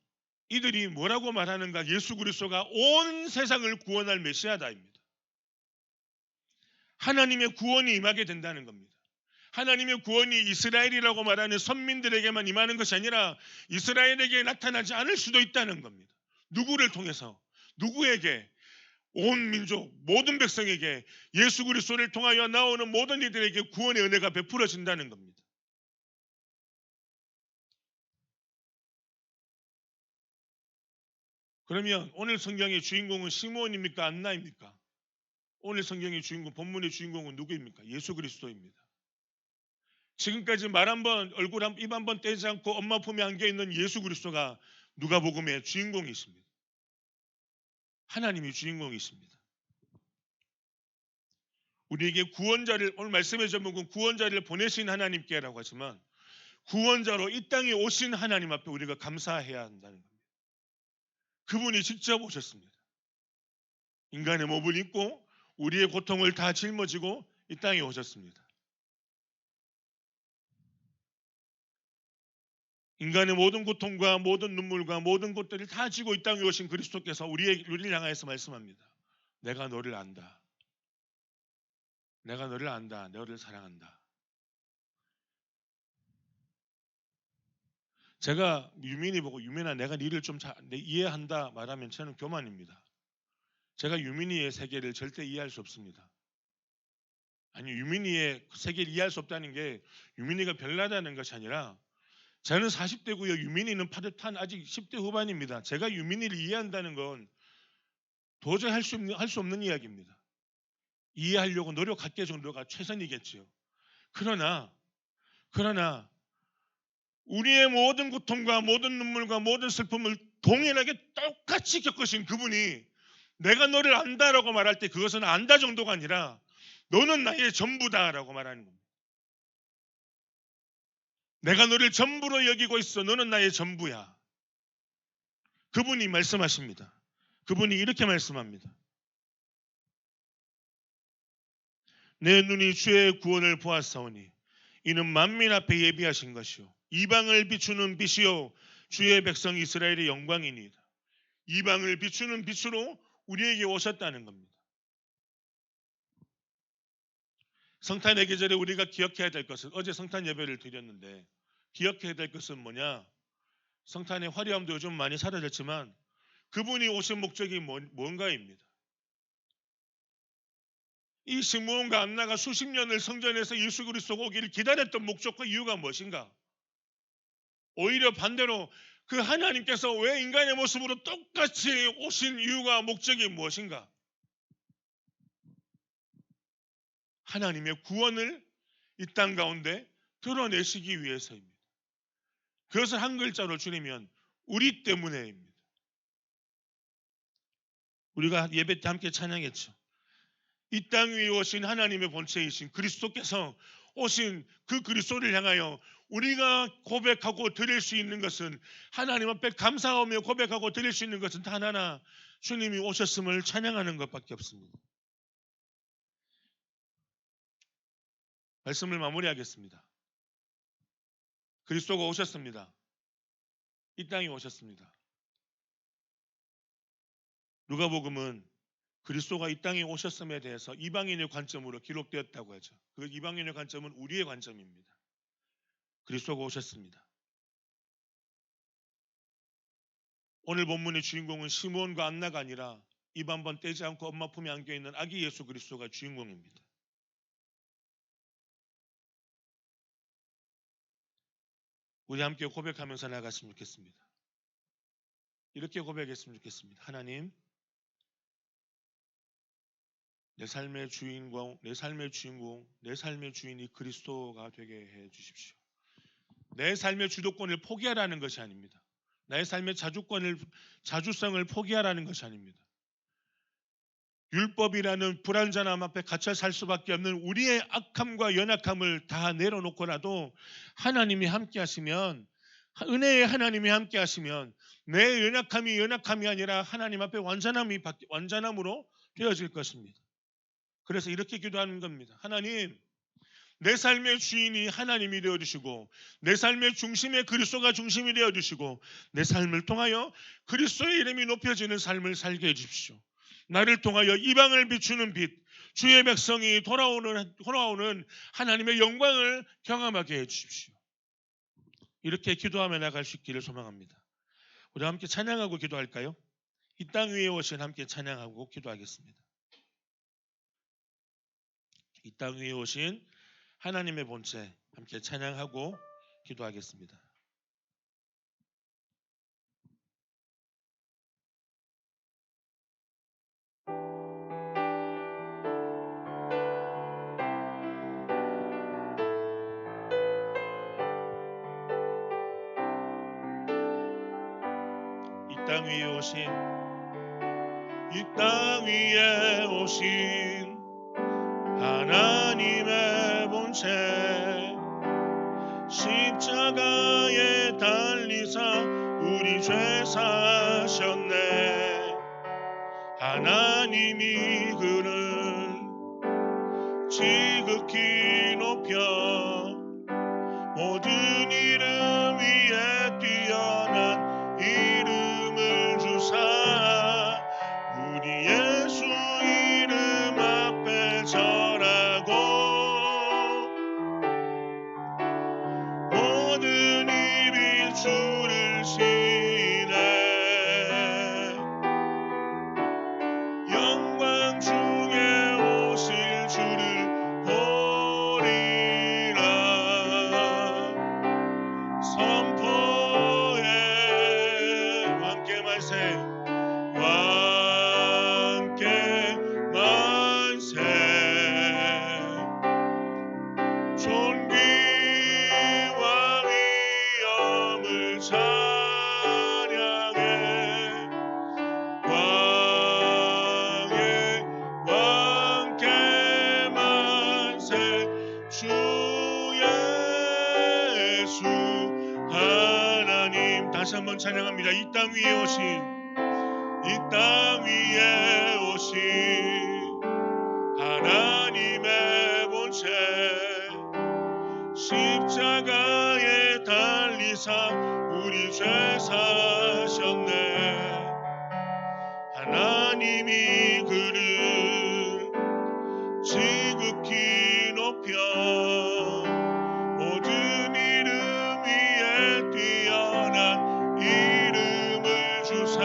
이들이 뭐라고 말하는가? 예수 그리스도가 온 세상을 구원할 메시아다입니다. 하나님의 구원이 임하게 된다는 겁니다. 하나님의 구원이 이스라엘이라고 말하는 선민들에게만 임하는 것이 아니라 이스라엘에게 나타나지 않을 수도 있다는 겁니다. 누구를 통해서? 누구에게? 온 민족, 모든 백성에게 예수 그리스도를 통하여 나오는 모든 이들에게 구원의 은혜가 베풀어진다는 겁니다. 그러면 오늘 성경의 주인공은 시므온입니까? 안나입니까? 오늘 성경의 주인공, 본문의 주인공은 누구입니까? 예수 그리스도입니다. 지금까지 말 한번, 얼굴 한번, 입 한번 떼지 않고 엄마 품에 안겨 있는 예수 그리스도가 누가복음의 주인공이십니다. 하나님이 주인공이십니다. 우리에게 구원자를, 오늘 말씀의 제목은 구원자를 보내신 하나님께라고 하지만 구원자로 이 땅에 오신 하나님 앞에 우리가 감사해야 한다는 겁니다. 그분이 직접 오셨습니다. 인간의 몸을 입고 우리의 고통을 다 짊어지고 이 땅에 오셨습니다. 인간의 모든 고통과 모든 눈물과 모든 것들을 다 지고 이 땅에 오신 그리스도께서 우리를 향하여서 말씀합니다. 내가 너를 안다. 내가 너를 안다. 너를 사랑한다. 제가 유민이 보고 유민아 내가 너를 좀 이해한다 말하면 저는 교만입니다. 제가 유민이의 세계를 절대 이해할 수 없습니다. 아니 유민이의 세계를 이해할 수 없다는 게 유민이가 별나다는 것이 아니라 저는 40대고요. 유민이는 파릇한 아직 10대 후반입니다. 제가 유민이를 이해한다는 건 도저히 할 수 없는 이야기입니다. 이해하려고 노력할 정도가 최선이겠지요. 그러나 우리의 모든 고통과 모든 눈물과 모든 슬픔을 동일하게 똑같이 겪으신 그분이 내가 너를 안다라고 말할 때 그것은 안다 정도가 아니라 너는 나의 전부다라고 말하는 겁니다. 내가 너를 전부로 여기고 있어. 너는 나의 전부야. 그분이 말씀하십니다. 그분이 이렇게 말씀합니다. 내 눈이 주의 구원을 보았사오니 이는 만민 앞에 예비하신 것이요 이방을 비추는 빛이요 주의 백성 이스라엘의 영광이니이다. 이방을 비추는 빛으로 우리에게 오셨다는 겁니다. 성탄의 계절에 우리가 기억해야 될 것은, 어제 성탄 예배를 드렸는데 기억해야 될 것은 뭐냐? 성탄의 화려함도 요즘 많이 사라졌지만 그분이 오신 목적이 뭔가입니다. 이 시므온과 안나가 수십 년을 성전에서 예수 그리스도가 오기를 기다렸던 목적과 이유가 무엇인가? 오히려 반대로 그 하나님께서 왜 인간의 모습으로 똑같이 오신 이유가 목적이 무엇인가? 하나님의 구원을 이 땅 가운데 드러내시기 위해서입니다. 그것을 한 글자로 줄이면 우리 때문에입니다. 우리가 예배 때 함께 찬양했죠. 이 땅 위에 오신 하나님의 본체이신 그리스도께서 오신 그 그리스도를 향하여 우리가 고백하고 드릴 수 있는 것은, 하나님 앞에 감사하며 고백하고 드릴 수 있는 것은 단 하나, 주님이 오셨음을 찬양하는 것밖에 없습니다. 말씀을 마무리하겠습니다. 그리스도가 오셨습니다. 이 땅에 오셨습니다. 누가복음은 그리스도가 이 땅에 오셨음에 대해서 이방인의 관점으로 기록되었다고 하죠. 그 이방인의 관점은 우리의 관점입니다. 그리스도가 오셨습니다. 오늘 본문의 주인공은 시므온과 안나가 아니라 입 한 번 떼지 않고 엄마 품에 안겨있는 아기 예수 그리스도가 주인공입니다. 우리 함께 고백하면서 나갔으면 좋겠습니다. 이렇게 고백했으면 좋겠습니다. 하나님, 내 삶의 주인공, 내 삶의 주인이 그리스도가 되게 해 주십시오. 내 삶의 주도권을 포기하라는 것이 아닙니다. 나의 삶의 자주성을 포기하라는 것이 아닙니다. 율법이라는 불완전함 앞에 갇혀 살 수밖에 없는 우리의 악함과 연약함을 다 내려놓고라도 하나님이 함께 하시면, 은혜의 하나님이 함께 하시면 내 연약함이 아니라 하나님 앞에 완전함으로 되어질 것입니다. 그래서 이렇게 기도하는 겁니다. 하나님, 내 삶의 주인이 하나님이 되어주시고 내 삶의 중심에 그리스도가 중심이 되어주시고 내 삶을 통하여 그리스도의 이름이 높여지는 삶을 살게 해주십시오. 나를 통하여 이방을 비추는 빛, 주의 백성이 돌아오는 하나님의 영광을 경험하게 해주십시오. 이렇게 기도하며 나갈 수 있기를 소망합니다. 우리 함께 찬양하고 기도할까요? 이 땅 위에 오신 함께 찬양하고 기도하겠습니다. 이 땅 위에 오신 하나님의 본체 함께 찬양하고 기도하겠습니다. 이 땅 위에 오신 하나님의 본체, 십자가에 달리사 우리 죄 사셨네. 하나님이 그를 지극히 높여 모든 이름 위에 뛰어난 이름을 주사 우리 예수 이름 앞에 절하고 모든 입이 주를 시네. 영광 중에 오실 주를 보리라. 선포해 함께 말세. 완전하신 예수 하나님. 다시 한번 찬양합니다. 이 땅 위에 오신, 이 땅 위에 오신 하나님의 본체, 십자가에 달리사 우리 죄 사셨네. 하나님이 그를 지극히 높여 모든 이름 위에 뛰어난 이름을 주사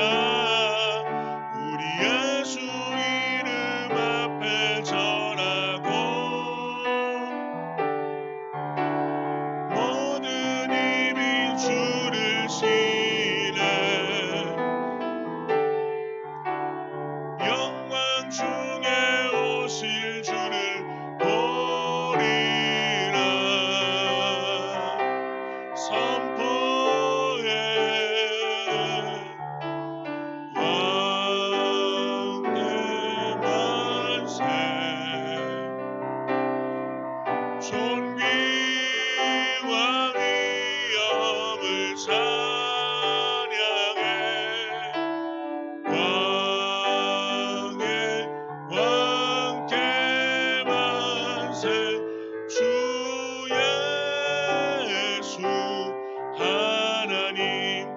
우리 예수 이름 앞에 절하고 모든 입이 주를 시인해 영광 중에 오실 주를 보리라. 선포해 왕의 만세. 존귀와 위엄을 찬양해 왕의 왕께 만세. 주 예수 하나님.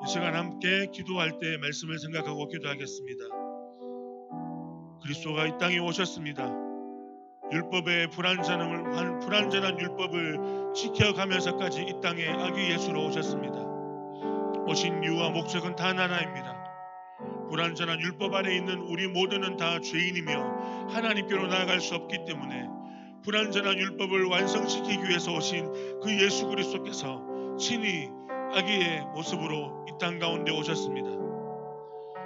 이 시간 함께 기도할 때 말씀을 생각하고 기도하겠습니다. 그리스도가 이 땅에 오셨습니다. 율법의 불완전한 율법을 지켜가면서까지 이 땅에 아기 예수로 오셨습니다. 오신 이유와 목적은 단 하나입니다. 불완전한 율법 안에 있는 우리 모두는 다 죄인이며 하나님께로 나아갈 수 없기 때문에 불완전한 율법을 완성시키기 위해서 오신 그 예수 그리스도께서 친히 아기의 모습으로 이 땅 가운데 오셨습니다.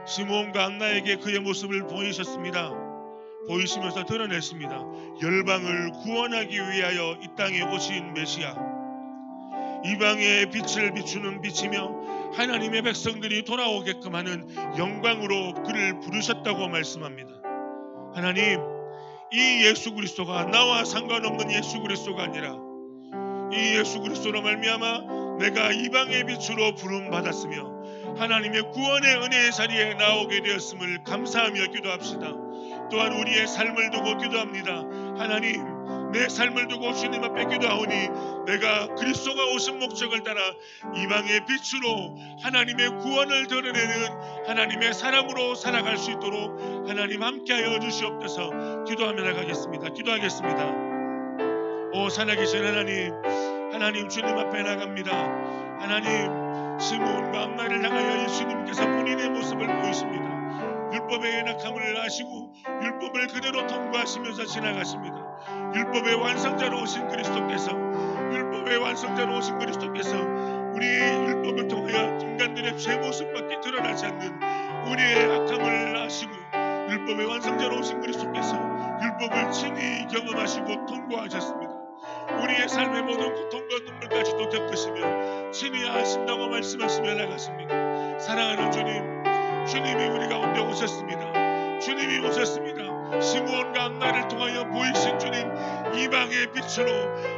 시므온과 안나에게 그의 모습을 보이셨습니다. 보이시면서 드러냈습니다. 열방을 구원하기 위하여 이 땅에 오신 메시아, 이방의 빛을 비추는 빛이며 하나님의 백성들이 돌아오게끔 하는 영광으로 그를 부르셨다고 말씀합니다. 하나님, 이 예수 그리스도가 나와 상관없는 예수 그리스도가 아니라 이 예수 그리스도로 말미암아 내가 이방의 빛으로 부름 받았으며 하나님의 구원의 은혜의 자리에 나오게 되었음을 감사하며 기도합시다. 또한 우리의 삶을 두고 기도합니다. 하나님, 내 삶을 두고 주님 앞에 기도하오니 내가 그리스도가 오신 목적을 따라 이방의 빛으로 하나님의 구원을 드러내는 하나님의 사람으로 살아갈 수 있도록 하나님 함께하여 주시옵소서. 기도하며 나가겠습니다. 기도하겠습니다. 오 살아계신 하나님, 하나님 주님 앞에 나갑니다. 하나님, 시므온과 안나를 향하여 예수님께서 본인의 모습을 보이십니다. 율법의 연약함을 아시고 율법을 그대로 통과하시면서 지나가십니다. 율법의 완성자로 오신 그리스도께서, 율법의 완성자로 오신 그리스도께서 우리의 율법을 통하여 인간들의 죄 모습밖에 드러나지 않는 우리의 악함을 아시고 율법의 완성자로 오신 그리스도께서 율법을 친히 경험하시고 통과하셨습니다. 우리의 삶의 모든 고통과 눈물까지도 겪으시며 친히 하신다고 말씀하시며 나가십니다. 사랑하는 주님, 주님이 우리 가운데 오셨습니다. 주님이 오셨습니다. 시므온과 안나를 통하여 보이신 주님, 이방의 빛으로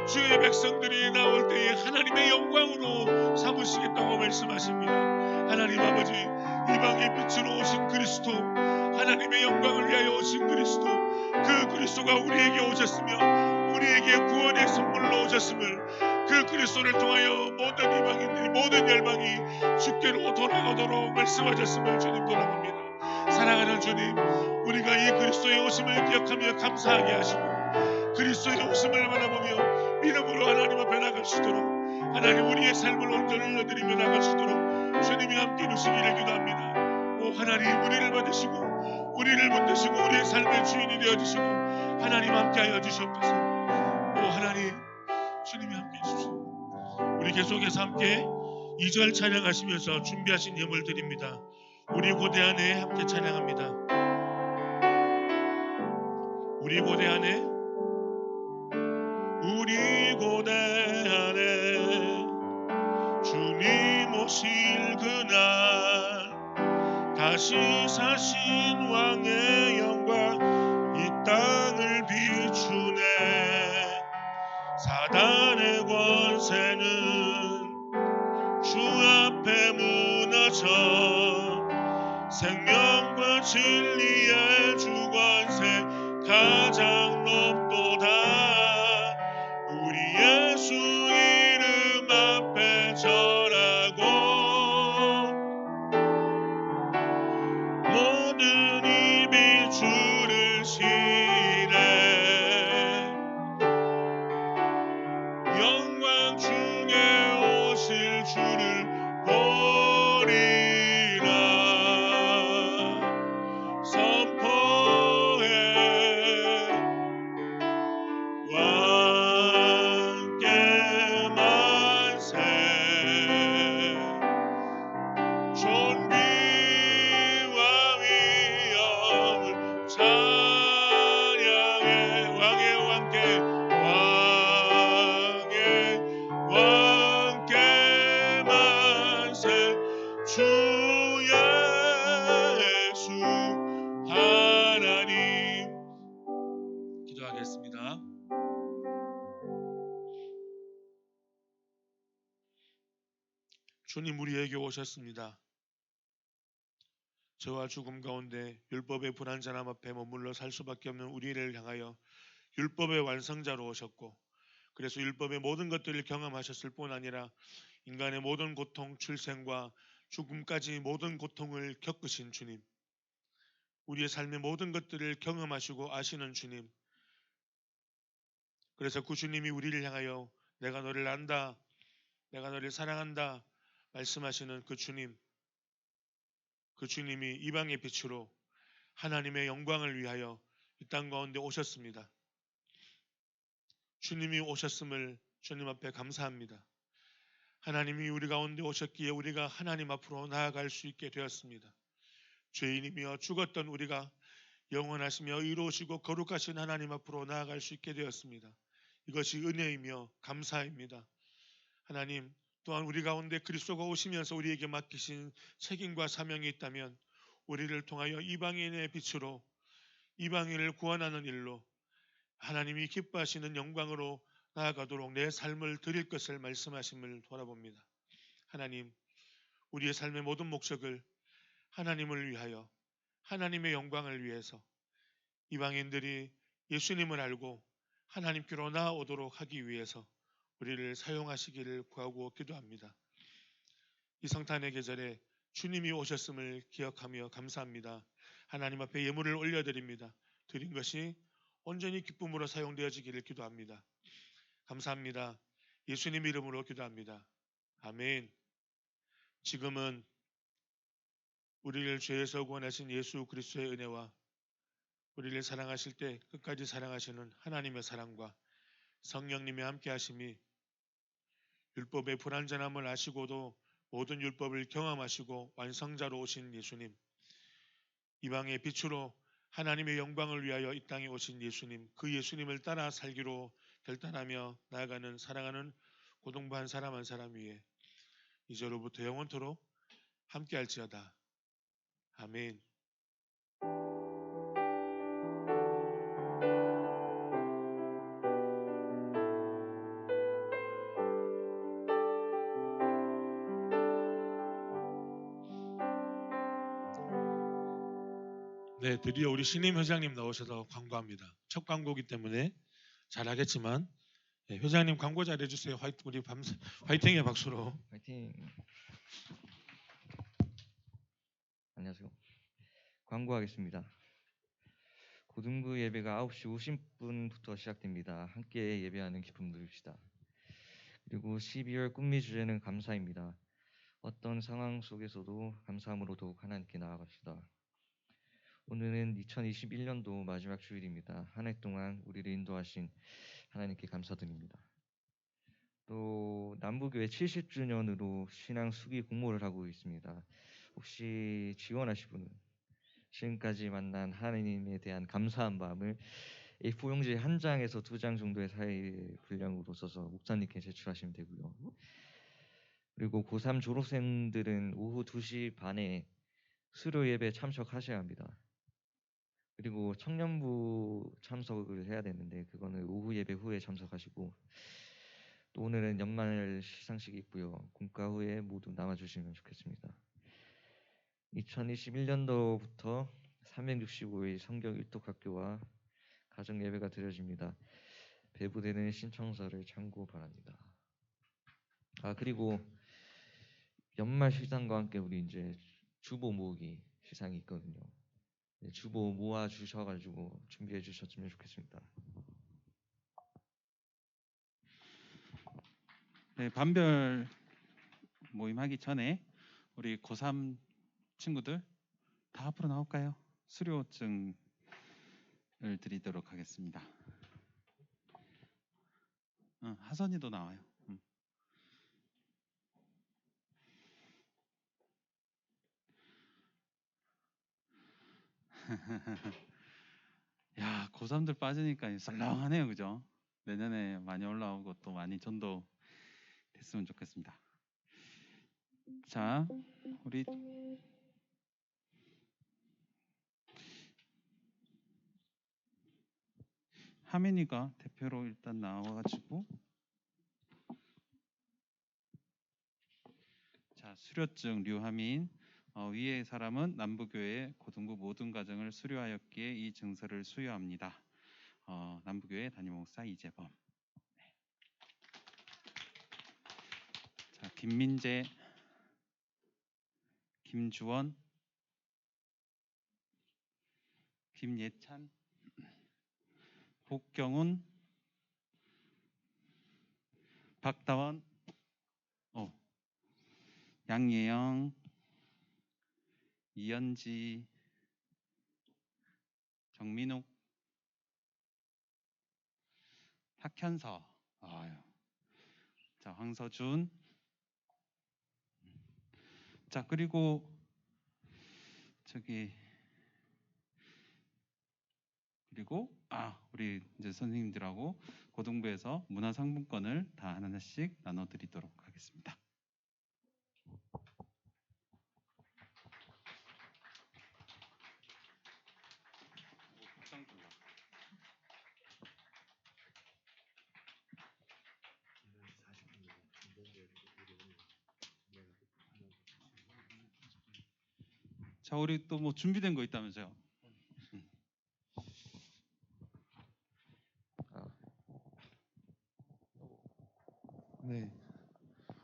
주의 백성들이 나올 때에 하나님의 영광으로 삼으시겠다고 말씀하십니다. 하나님 아버지, 이방의 빛으로 오신 그리스도, 하나님의 영광을 위하여 오신 그리스도, 그 그리스도가 우리에게 오셨으며 우리에게 구원의 선물로 오셨음을, 그 그리스도를 통하여 모든 이방인들이, 모든 열방이 주께로 돌아가도록 말씀하셨음을 주님 돌아갑니다. 사랑하는 주님, 우리가 이 그리스도의 오심을 기억하며 감사하게 하시고 그리스도의 오심을 바라보며 믿음으로 하나님 앞에 나갈 수 있도록, 하나님 우리의 삶을 온전히 올려드리며 나갈 수 있도록 주님이 함께 해주시기를 기도합니다. 오 하나님, 우리를 받으시고 우리를 붙드시고 우리의 삶의 주인이 되어주시고 하나님 함께하여 주시옵소서. 오 하나님, 주님이 함께해 주십시오. 우리 계속해서 함께 2절 찬양하시면서 준비하신 예물 드립니다. 우리 고대 안에 함께 찬양합니다. 우리 고대 안에, 우리 고대 안에 주님 오실 그날 다시 사신 왕의 영광 이 땅을 비추네. 사단의 권세는 앞에 무너져 생명과 진리의 주관세 가장 높도다. 우리 예수 이름 앞에 절하고 모든 입이 주를 시래 영광 중에 오실 주를 보리라. 선포해 왕께 만세 존귀와 위엄을 찬양해 왕의 왕께 만세 주 예수 하나님. 기도하겠습니다. 주님 우리에게 오셨습니다. 저와 죽음 가운데 율법의 불완전함 앞에 머물러 살 수밖에 없는 우리를 향하여 율법의 완성자로 오셨고 그래서 율법의 모든 것들을 경험하셨을 뿐 아니라 인간의 모든 고통, 출생과 죽음까지 모든 고통을 겪으신 주님, 우리의 삶의 모든 것들을 경험하시고 아시는 주님, 그래서 그 주님이 우리를 향하여 내가 너를 안다, 내가 너를 사랑한다 말씀하시는 그 주님, 그 주님이 이방의 빛으로 하나님의 영광을 위하여 이 땅 가운데 오셨습니다. 주님이 오셨음을 주님 앞에 감사합니다. 하나님이 우리 가운데 오셨기에 우리가 하나님 앞으로 나아갈 수 있게 되었습니다. 죄인이며 죽었던 우리가 영원하시며 의로우시고 거룩하신 하나님 앞으로 나아갈 수 있게 되었습니다. 이것이 은혜이며 감사입니다. 하나님, 또한 우리 가운데 그리스도가 오시면서 우리에게 맡기신 책임과 사명이 있다면 우리를 통하여 이방인의 빛으로 이방인을 구원하는 일로 하나님이 기뻐하시는 영광으로 나아가도록 내 삶을 드릴 것을 말씀하심을 돌아봅니다. 하나님, 우리의 삶의 모든 목적을 하나님을 위하여 하나님의 영광을 위해서 이방인들이 예수님을 알고 하나님께로 나아오도록 하기 위해서 우리를 사용하시기를 구하고 기도합니다. 이 성탄의 계절에 주님이 오셨음을 기억하며 감사합니다. 하나님 앞에 예물을 올려드립니다. 드린 것이 온전히 기쁨으로 사용되어지기를 기도합니다. 감사합니다. 예수님 이름으로 기도합니다. 아멘. 지금은 우리를 죄에서 구원하신 예수 그리스도의 은혜와 우리를 사랑하실 때 끝까지 사랑하시는 하나님의 사랑과 성령님의 함께하심이 율법의 불완전함을 아시고도 모든 율법을 경험하시고 완성자로 오신 예수님, 이방의 빛으로 하나님의 영광을 위하여 이 땅에 오신 예수님, 그 예수님을 따라 살기로 결단하며 나아가는 사랑하는 고동부 한 사람 한 사람 위에 이제로부터 영원토록 함께할지어다. 아멘. 네, 드디어 우리 신임 회장님 나오셔서 광고합니다. 첫 광고이기 때문에 잘하겠지만 회장님 광고 잘해주세요. 우리 화이팅의 박수로. 화이팅. 안녕하세요. 광고하겠습니다. 고등부 예배가 9시 50분부터 시작됩니다. 함께 예배하는 기쁨 누립시다. 그리고 12월 꿈미 주제는 감사입니다. 어떤 상황 속에서도 감사함으로 더욱 하나님께 나아갑시다. 오늘은 2021년도 마지막 주일입니다. 한 해 동안 우리를 인도하신 하나님께 감사드립니다. 또 남부교회 70주년으로 신앙 수기 공모를 하고 있습니다. 혹시 지원하실 분은 지금까지 만난 하나님에 대한 감사한 마음을 A4 용지 한 장에서 2장 정도의 사이 분량으로 써서 목사님께 제출하시면 되고요. 그리고 고3 졸업생들은 오후 2시 반에 수료 예배 참석하셔야 합니다. 그리고 청년부 참석을 해야 되는데 그거는 오후 예배 후에 참석하시고, 또 오늘은 연말 시상식이 있고요. 공과 후에 모두 남아주시면 좋겠습니다. 2021년도부터 365일 성경 일독학교와 가정 예배가 드려집니다. 배부되는 신청서를 참고 바랍니다. 그리고 연말 시상과 함께 우리 이제 주보 모으기 시상이 있거든요. 주보 모아 주셔가지고 준비해 주셨으면 좋겠습니다. 네, 반별 모임하기 전에 우리 고3 친구들 다 앞으로 나올까요? 수료증을 드리도록 하겠습니다. 하선이도 나와요. 야, 고3들 빠지니까 썰렁하네요, 그죠? 내년에 많이 올라오고 또 많이 전도 됐으면 좋겠습니다. 자, 우리 하민이가 대표로 일단 나와가지고 자, 수료증 류하민 위의 사람은 남부교회 고등부 모든 과정을 수료하였기에 이 증서를 수여합니다. 남부교회 담임목사 이재범. 네. 자, 김민재, 김주원, 김예찬, 복경훈, 박다원, 양예영, 이연지, 정민욱, 박현서, 자, 황서준. 자, 그리고 우리 이제 선생님들하고 고등부에서 문화상품권을 다 하나씩 나눠드리도록 하겠습니다. 자, 우리 또 뭐 준비된 거 있다면서요? 네,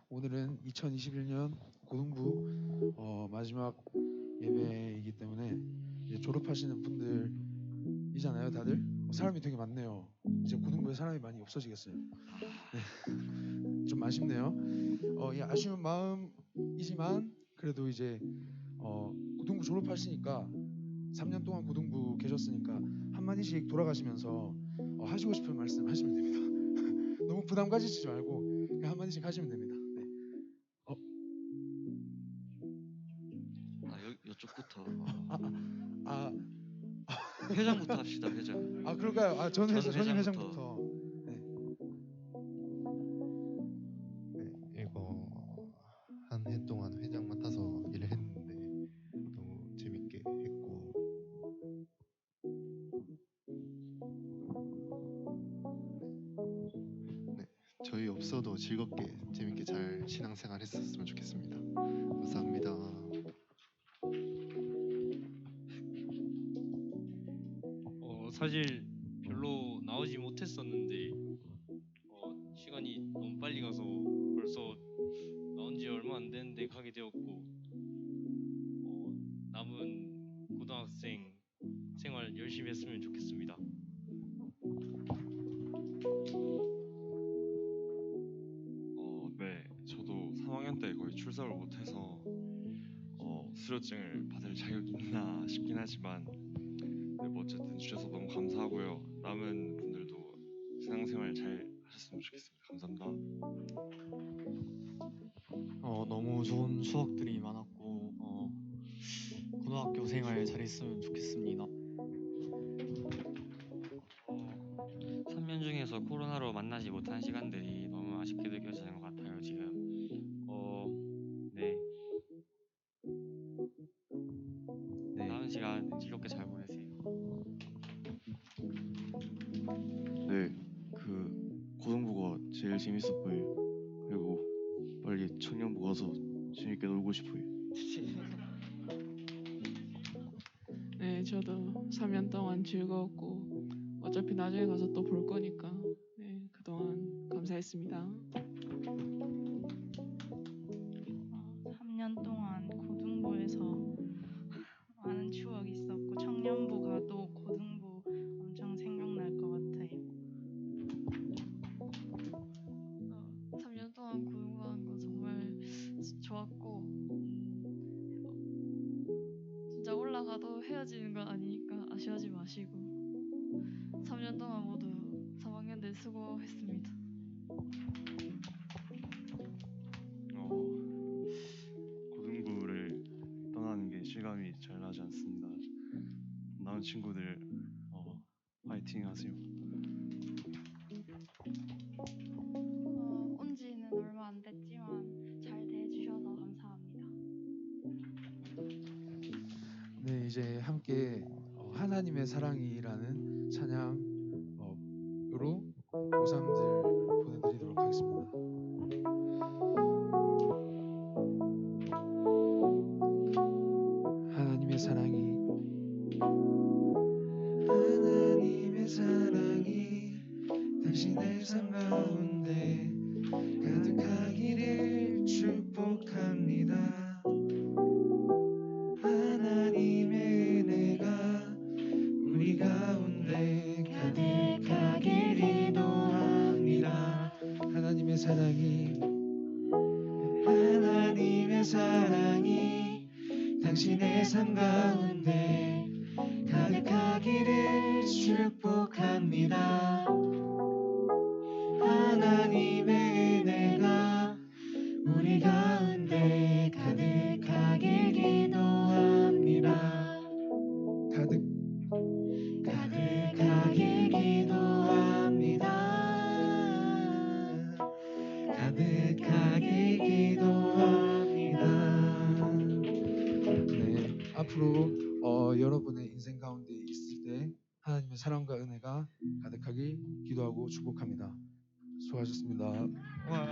오늘은 2021년 고등부 마지막 예배이기 때문에 이제 졸업하시는 분들이잖아요, 다들. 사람이 되게 많네요. 이제 고등부에 사람이 많이 없어지겠어요. 네. 좀 아쉽네요. 이 아쉬운 마음이지만 그래도 이제 고등부 졸업하시니까 3년 동안 고등부 계셨으니까 한마디씩 돌아가시면서 하시고 싶은 말씀 하시면 됩니다. 너무 부담 가지시지 말고 그냥 한마디씩 하시면 됩니다. 네. 이쪽부터 회장부터 합시다. 회장. 그럴까요? 전임 회장부터. 네, 이거 한 해 동안 회장 맡아서 일을 했는데 너무 재밌게 했고 네, 저희 없어도 즐겁게 재밌게 잘 신앙생활 했었으면 좋겠습니다. 감사합니다. 사실 별로 나오지 못했었는데 시간이 너무 빨리 가서 벌써 나온 지 얼마 안 됐는데 가게 되었고 남은 고등학생 생활 열심히 했으면 좋겠습니다. 네, 저도 3학년 때 거의 출석을 못해서 수료증을 받을 자격이 있나 싶긴 하지만 뭐 어쨌든 주셔서 너무 감사하고요. 남은 분들도 신앙생활 잘 하셨으면 좋겠습니다. 감사합니다. 너무 좋은 추억들이 많았고 고등학교 생활 잘했으면 좋겠습니다. 3년 중에서 코로나로 만나지 못한 시간들이 너무 아쉽게 느껴지는 것 같아요. 지금 네. 남은 시간 즐겁게 잘 보내세요. 네, 그 고등부가 제일 재밌었고요. 그리고 빨리 청년부 가서 재밌게 놀고 싶어요. 네, 저도 3년 동안 즐거웠고 어차피 나중에 가서 또 볼 거니까 네, 그동안 감사했습니다. 3년 동안 고등부에서 많은 추억이 있었고 청년부 가도 고등부 엄청 생각날 것 같아요. 3년 동안 고등부한 거 정말 좋았고 진짜 올라가도 헤어지는 건 아니니까 아쉬워하지 마시고 3년 동안 모두 3학년들 수고했습니다. 고등부를 떠나는 게 실감이 잘 나지 않습니다. 남은 친구들 파이팅 하세요. 온 지는 얼마 안 됐지만 잘 대해주셔서 감사합니다. 네, 이제 함께 하나님의 사랑이라는 찬양으로 고3들 보내드리도록 하겠습니다. 하나님의 사랑이 당신의 삶 가운데 가득하기를 축복합니다. 하나님의 은혜가 우리 가운데 가득하길 기도합니다. 하나님의 사랑이 당신의 삶 가운데 가득하기를 축복합니다. 하나님의 은혜가 우리 가운데 가득하길 기도합니다. 가득하길 기도합니다. 가득하길 기도합니다. 네, 앞으로 여러분의 인생 가운데 있을 때 하나님의 사랑과 은혜가 가득하길 기도하고 축복합니다. 수고하셨습니다. 와.